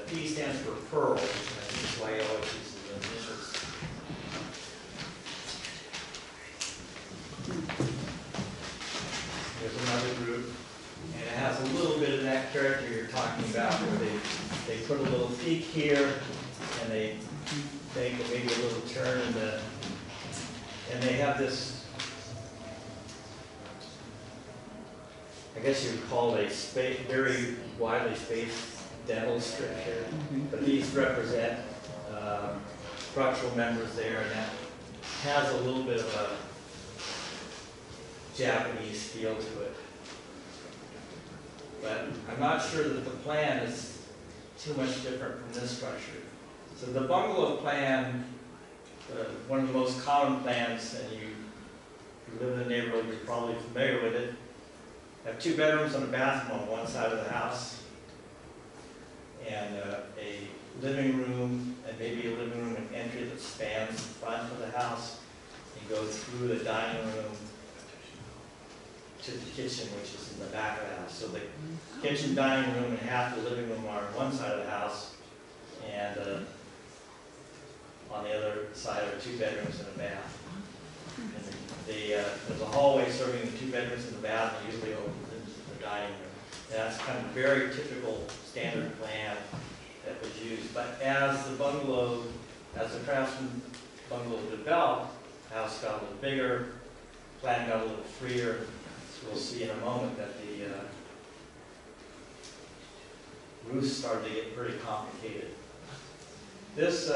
P stands for Pearl, which I think is why he always uses the initials. There's another group, and it has a little bit of that character you're talking about, where they put a little peak here, and they make maybe a little turn, and they have this, I guess you would call it a very widely spaced dental strip here, but these represent structural members there, and that has a little bit of a Japanese feel to it. But I'm not sure that the plan is too much different from this structure. So the bungalow plan, one of the most common plans, and you live in the neighborhood, you're probably familiar with it, have 2 bedrooms and a bathroom on one side of the house, and a living room, and maybe a living room and entry that spans the front of the house and goes through the dining room to the kitchen, which is in the back of the house. So the kitchen, dining room, and half the living room are on one side of the house, and on the other side are 2 bedrooms and a bath. And there's a hallway serving the 2 bedrooms and the bath, and usually opens into the dining room. And that's kind of very typical standard plan that was used. But as the Craftsman Bungalow developed, the house got a little bigger, plan got a little freer. We'll see in a moment that the roofs started to get pretty complicated. This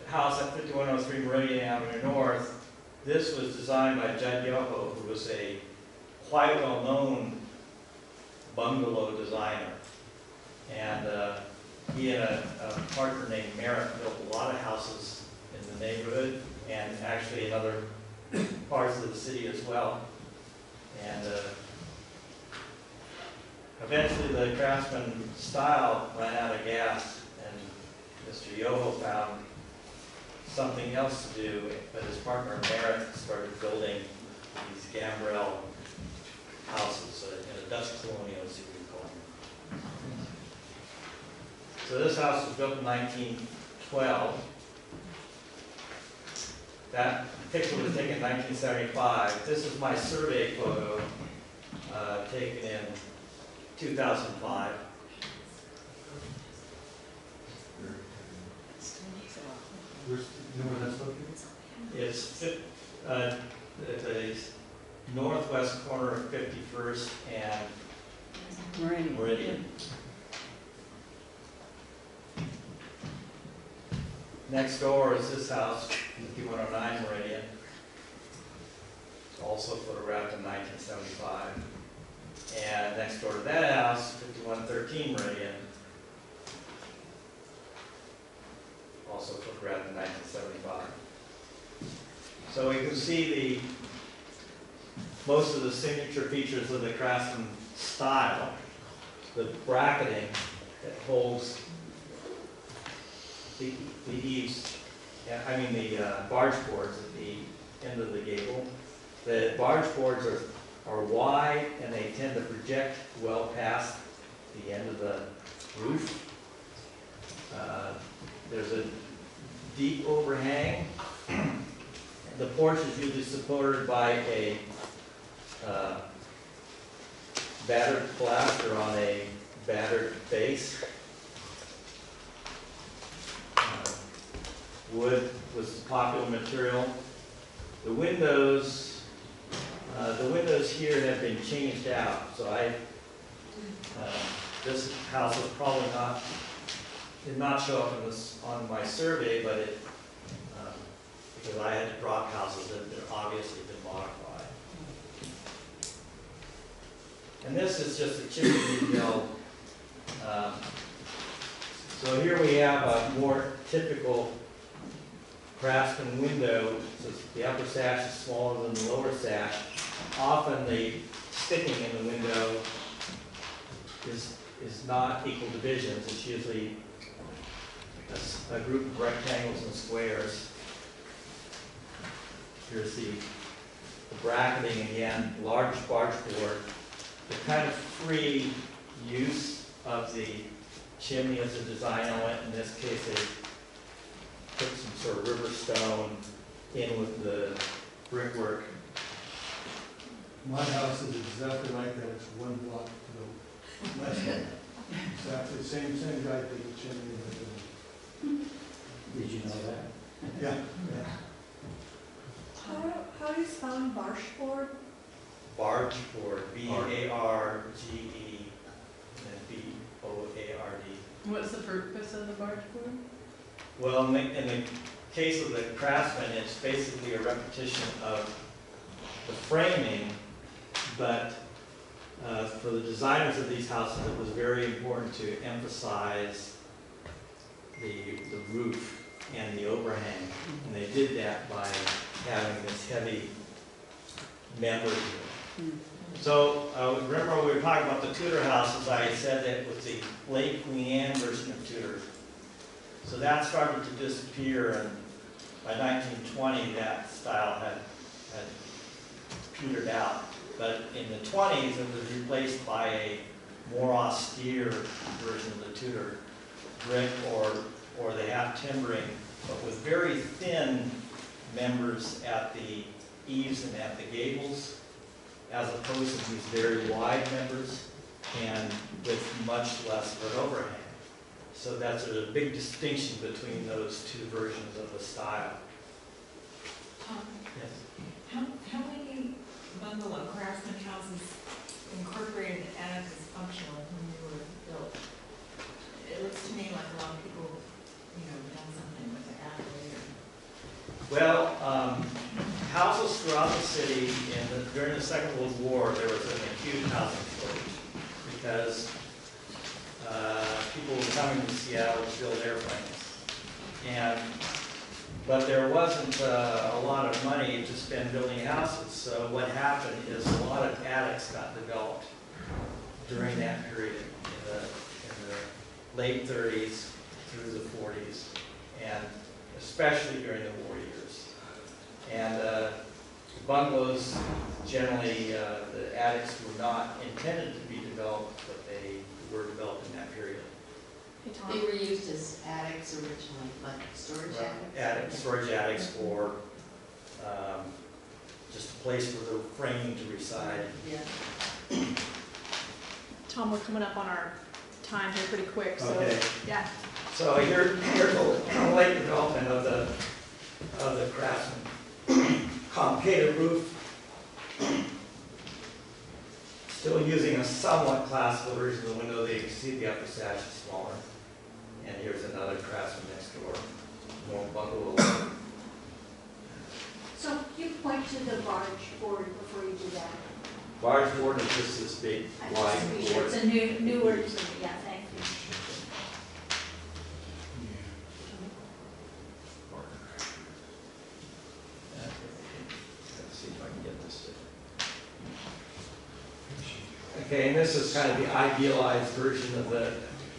house at 5103 Meridian Avenue North, this was designed by Judd Yoho, who was a quite well-known bungalow designer. And he and a partner named Merritt built a lot of houses in the neighborhood and actually in other parts of the city as well. And eventually the Craftsman style ran out of gas, and Mr. Yoho found something else to do, but his partner Merritt started building these gambrel houses in a Dutch colonial, as you would call them. So this house was built in 1912. That picture was taken in 1975. This is my survey photo taken in 2005. Where's, you know where that's located? It's at the northwest corner of 51st and Meridian. Next door is this house, 5109 Meridian. It's also photographed in 1975. And next door to that house, 5113 Meridian. Also photographed in 1975. So you can see most of the signature features of the Craftsman style. The bracketing that holds the eaves, the barge boards at the end of the gable. The barge boards are wide and they tend to project well past the end of the roof. There's a deep overhang. The porch is usually supported by a battered plaster on a battered base. Wood was a popular material. The windows here have been changed out. So this house was probably did not show up on my survey, but because I had to drop houses that had obviously been modified. And this is just a chimney detail. So here we have a more typical Craftsman window. So the upper sash is smaller than the lower sash. Often the sticking in the window is not equal divisions. It's usually a group of rectangles and squares. Here's the bracketing again, large barge board. The kind of free use of the chimney as a design element. In this case, they put some sort of river stone in with the brickwork. My house is exactly like that, it's one block to the west. Exactly, same guy did the chimney. Did you know that? Yeah. How do you spell barge board? Barge board, B-A-R-G-E, and B-O-A-R-D. What's the purpose of the barge board? Well, in the case of the Craftsman, it's basically a repetition of the framing, but for the designers of these houses, it was very important to emphasize the roof and the overhang, and they did that by having this heavy member here. So remember we were talking about the Tudor houses. I said that it was the late Queen Anne version of Tudor. So that started to disappear, and by 1920 that style had petered out. But in the 20s it was replaced by a more austere version of the Tudor brick or the half timbering, but with very thin members at the eaves and at the gables, as opposed to these very wide members and with much less of an overhang. So that's a big distinction between those two versions of the style. Yes. How many bungalow Craftsman houses incorporated as is functional when they were built? It looks to me like a lot of people, done something with the athlete. Well, houses throughout the city during the Second World War, there was an acute housing shortage because people were coming to Seattle to build airplanes. And But there wasn't a lot of money to spend building houses, so what happened is a lot of attics got developed during that period, in the late 30s through the 40s, and especially during the war years. And bungalows, generally, the attics were not intended to be developed, but they were developed in that period. Hey, Tom. They were used as attics originally, like storage attics? Storage attics for just a place for the framing to reside. Yeah. Tom, we're coming up on our time here pretty quick, so, Okay. yeah. So here's a late development of the Craftsman concave roof. Still using a somewhat classical version of the window. You can see the upper sash is smaller. And here's another Craftsman next door, more bungalow. So you point to the barge board before you do that. Barge board is just this big I wide just appreciate board. it's a new word to me, yeah, thank you. Let's see if I can get this to. Okay, and this is kind of the idealized version of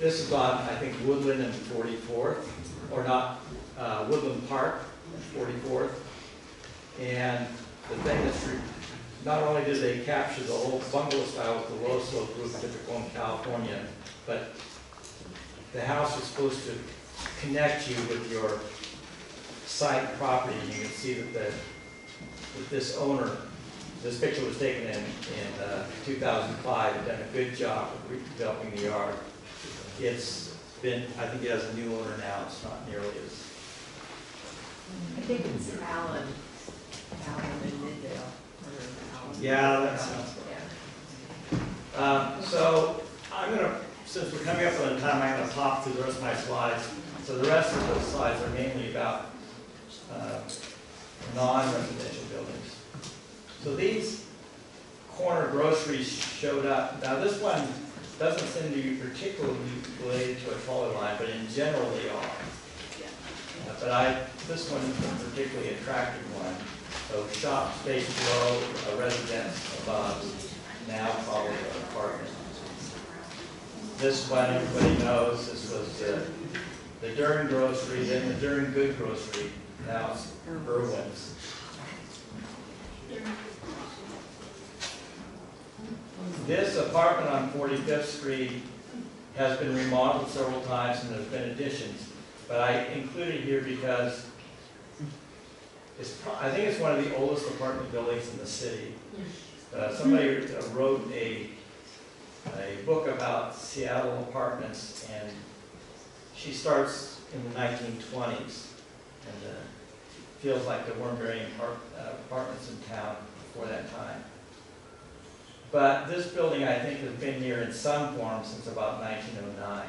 this is on, I think, Woodland and 44th, or not, Woodland Park, 44th. And the thing that's, not only did they capture the whole bungalow style with the low slope roof typical in California, but the house was supposed to connect you with your site property. You can see that this owner, this picture was taken in 2005, had done a good job of redeveloping the yard. It's been, I think it has a new owner now, it's not nearly as. I think it's Hallett in Middale. Yeah, that sounds good. So I'm going to, since we're coming up on time, I'm going to pop through the rest of my slides. So the rest of those slides are mainly about non-residential buildings. So these corner groceries showed up. Now this one doesn't seem to be particularly related to a trolley line, but in general they are. But this one is a particularly attractive one. So shop space below, a residence above, now probably an apartment. This one everybody knows, this was the Dern grocery, then the Dern Good grocery, now it's Irwin's. This apartment on 45th Street has been remodeled several times and there's been additions. But I included it here because I think it's one of the oldest apartment buildings in the city. Somebody wrote a book about Seattle apartments, and she starts in the 1920s. And feels like there weren't very many apartments in town before that time. But this building, I think, has been here in some form since about 1909.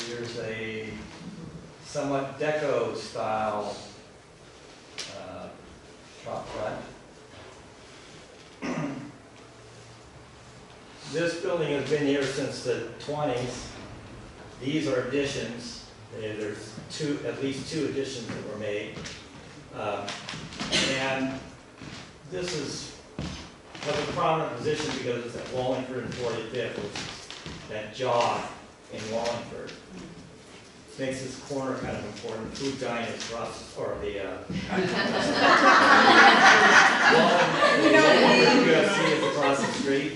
Here's a somewhat deco style top front. This building has been here since the 20s. These are additions. There's at least two additions that were made. And this has a prominent position because it's at Wallingford and 45th, which is that jog in Wallingford. Makes this corner kind of important. Food Giant is across, or the Wallingford UFC is across the street.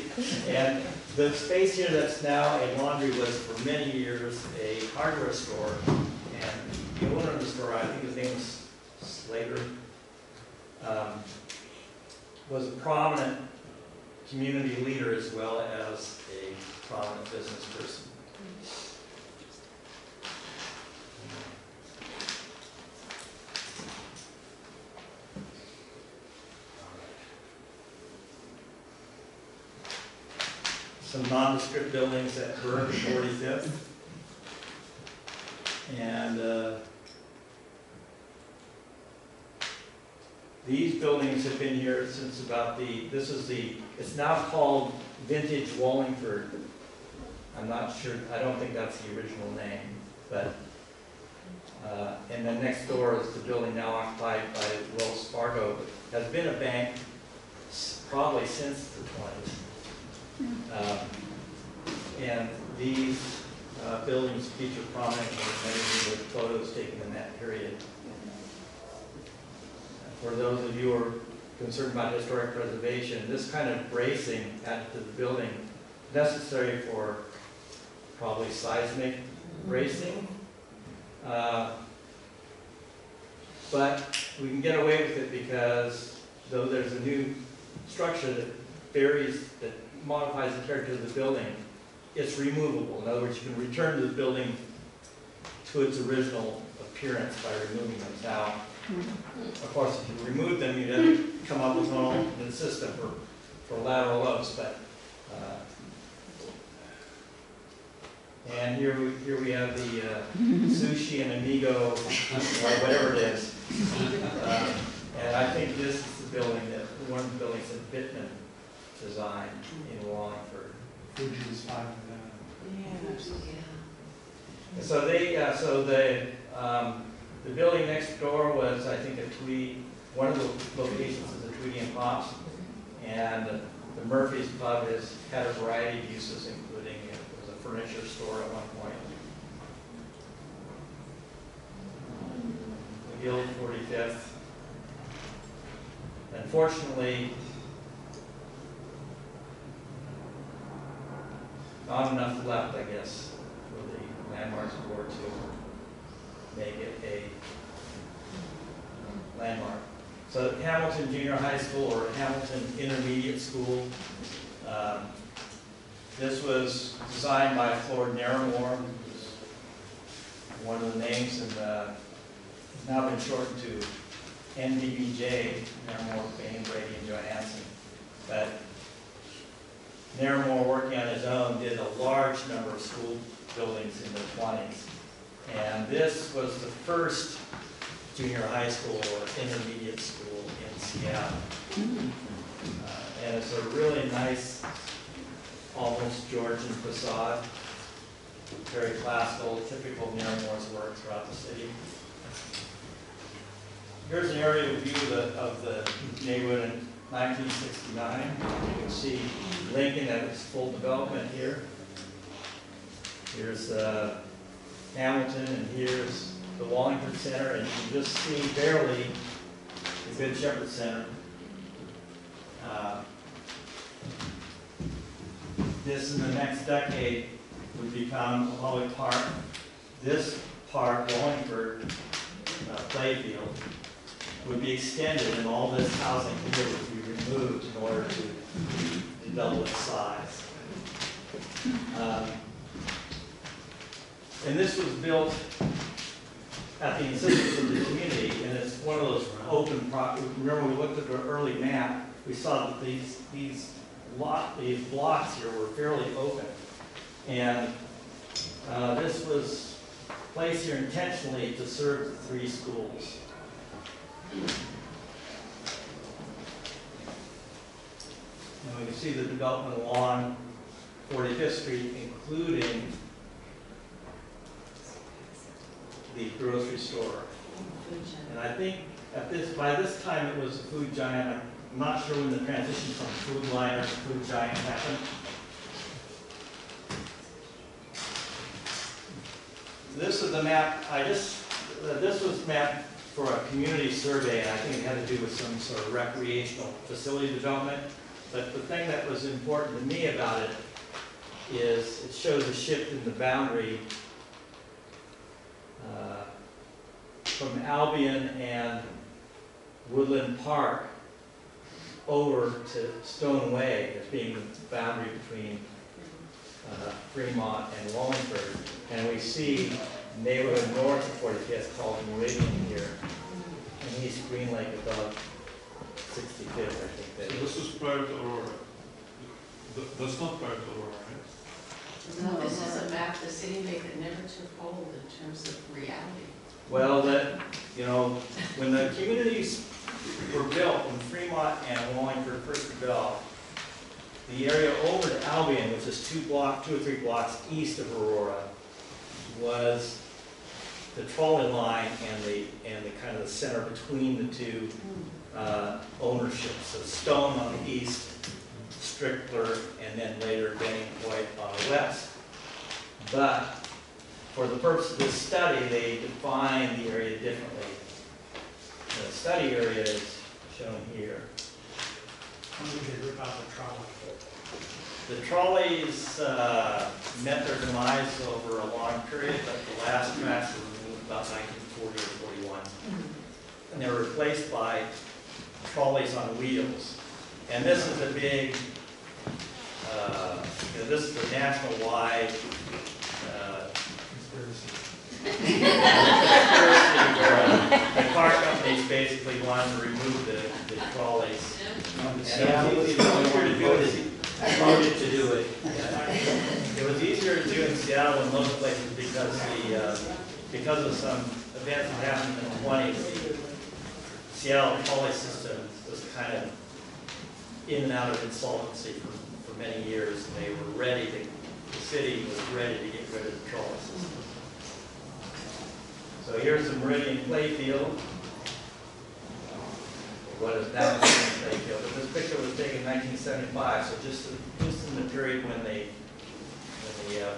And the space here that's now a laundry was for many years a hardware store. And the owner of the store, I think his name was Slater, was a prominent community leader as well as a prominent business person. Some nondescript buildings at Burke 45th. And these buildings have been here since about it's now called Vintage Wallingford. I'm not sure, I don't think that's the original name, but, and then next door is the building now occupied by Wells Fargo, has been a bank probably since the 20s. And these buildings feature prominently in many of the photos taken in that period. For those of you who are concerned about historic preservation, this kind of bracing added to the building necessary for probably seismic bracing. But we can get away with it because though there's a new structure that varies, that modifies the character of the building, it's removable. In other words, you can return to the building to its original appearance by removing them. Now, of course, if you remove them, you'd have to come up with an alternate system for lateral lobes. But and here we have the Sushi and Amigo, or whatever it is. And I think this is the building that, one of the buildings that Bittman designed in Wallingford. Fuji's fine with Yeah. So the building next door was, I think, a Tweedy. One of the locations is a Tweedy and Pops, and the Murphy's Pub had a variety of uses, including it was a furniture store at one point. The Guild 45th. Unfortunately, not enough left, I guess, for the Landmarks Board to make it a landmark. So Hamilton Junior High School, or Hamilton Intermediate School, this was designed by Floyd Naramore, who's one of the names, and has now been shortened to NBBJ, Naramore, Bain, Brady, and Johansson. But Naramore, working on his own, did a large number of school buildings in the 20s. And this was the first junior high school or intermediate school in Seattle. And it's a really nice, almost Georgian facade, very classical, typical of Naramore's work throughout the city. Here's an aerial view of the neighborhood in 1969. You can see Lincoln at its full development here. Here's Hamilton, and here's the Wallingford Center, and you can just see barely the Good Shepherd Center. This in the next decade would become Holly Park. This park, Wallingford playfield, would be extended, and all this housing here would be removed in order to double its size. And this was built at the insistence of the community, and it's one of those open properties. Remember, we looked at the early map, we saw that these blocks here were fairly open. And this was placed here intentionally to serve the 3 schools. And we can see the development along 45th Street, including the grocery store. And I think by this time it was a food giant. I'm not sure when the transition from Food Liner to Food Giant happened. This is the map. This was mapped for a community survey, and I think it had to do with some sort of recreational facility development. But the thing that was important to me about it is it shows a shift in the boundary from Albion and Woodland Park over to Stone Way as being the boundary between Fremont and Wallingford. And we see neighborhood north of 45th called Meridian here, and East Green Lake above 65th, I think that So is. this is prior to Aurora. That's not prior to Aurora, right? No, this is a map the city made that never took hold in terms of reality. Well, when the communities were built, when Fremont and Wallingford first developed, The area over to Albion, which is 2 or 3 blocks east of Aurora, was the trolley line and the kind of the center between the two ownerships. So Stone on the east, Strickler, and then later Benning Hoyt on the west. But for the purpose of this study, they defined the area differently. The study area is shown here. How did they rip out the trolley? The trolleys met their demise over a long period, but the last tracks were removed about 1940 or 41. And they were replaced by trolleys on wheels. And this is a big, this is a national-wide conspiracy where the car companies basically wanted to remove the trolleys. And it was easier to do it. It was easier to do in Seattle than most places because of some events that happened in the 20s. The Seattle trolley system was kind of in and out of insolvency for many years. And they were ready to, the city was ready to get rid of the trolley system. So here's the Meridian Playfield. What is now the Playfield. But this picture was taken in 1975, so just in the period when the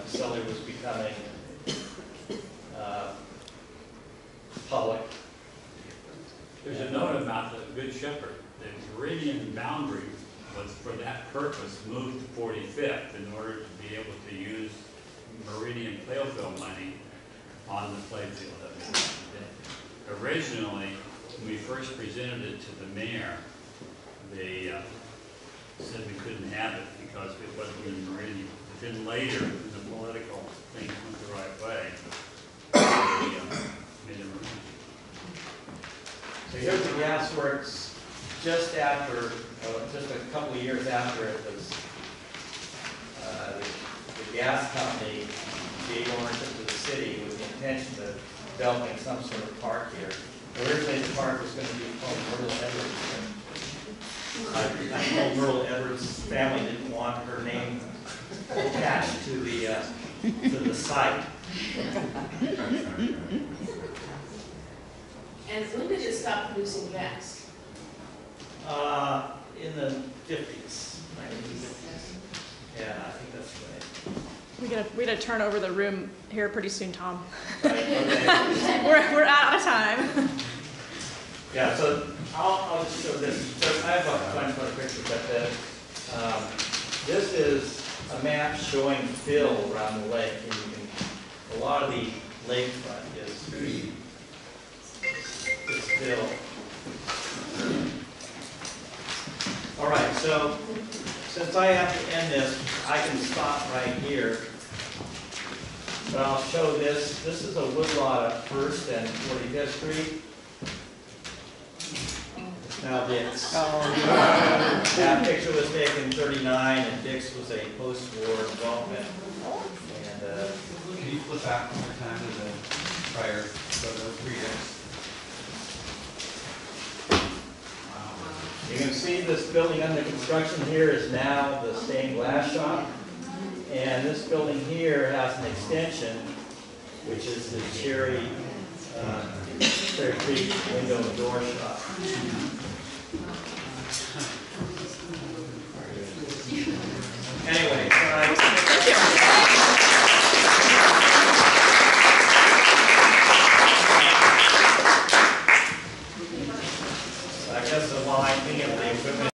facility was becoming public. There's a note about the Good Shepherd. The Meridian boundary was, for that purpose, moved to 45th in order to be able to use Meridian Playfield money on the playfield. Originally, when we first presented it to the mayor, they said we couldn't have it because it wasn't in Meridian. But then later, the political things went the right way. They made it Meridian. So here's the gas works just after, just a couple of years after it was, the gas company gave ownership to the city with the intention of developing some sort of park here. Originally, the park was going to be called Myrtle Edwards. I told Myrtle Edwards' family didn't want her name attached to the site. And when did it stop producing gas? In the 50s. 90s. Yeah, I think that's right. We gotta turn over the room here pretty soon, Tom. Right, okay. We're out of time. Yeah, so I'll just show this. So I have a bunch of other pictures, but this is a map showing fill around the lake. And you can, a lot of the lakefront is fill. All right, so since I have to end this, I can stop right here. But I'll show this. This is a woodlot at 1st and 45th Street. Now Dick's. That picture was taken in 39, and Dick's was a post-war development. And Can you flip back one more time to the prior photo, 3 Dicks? you can see this building under construction here is now the stained glass shop. And this building here has an extension, which is the Cherry Creek window and door shop. Anyway, I guess while I'm thinking of the equipment.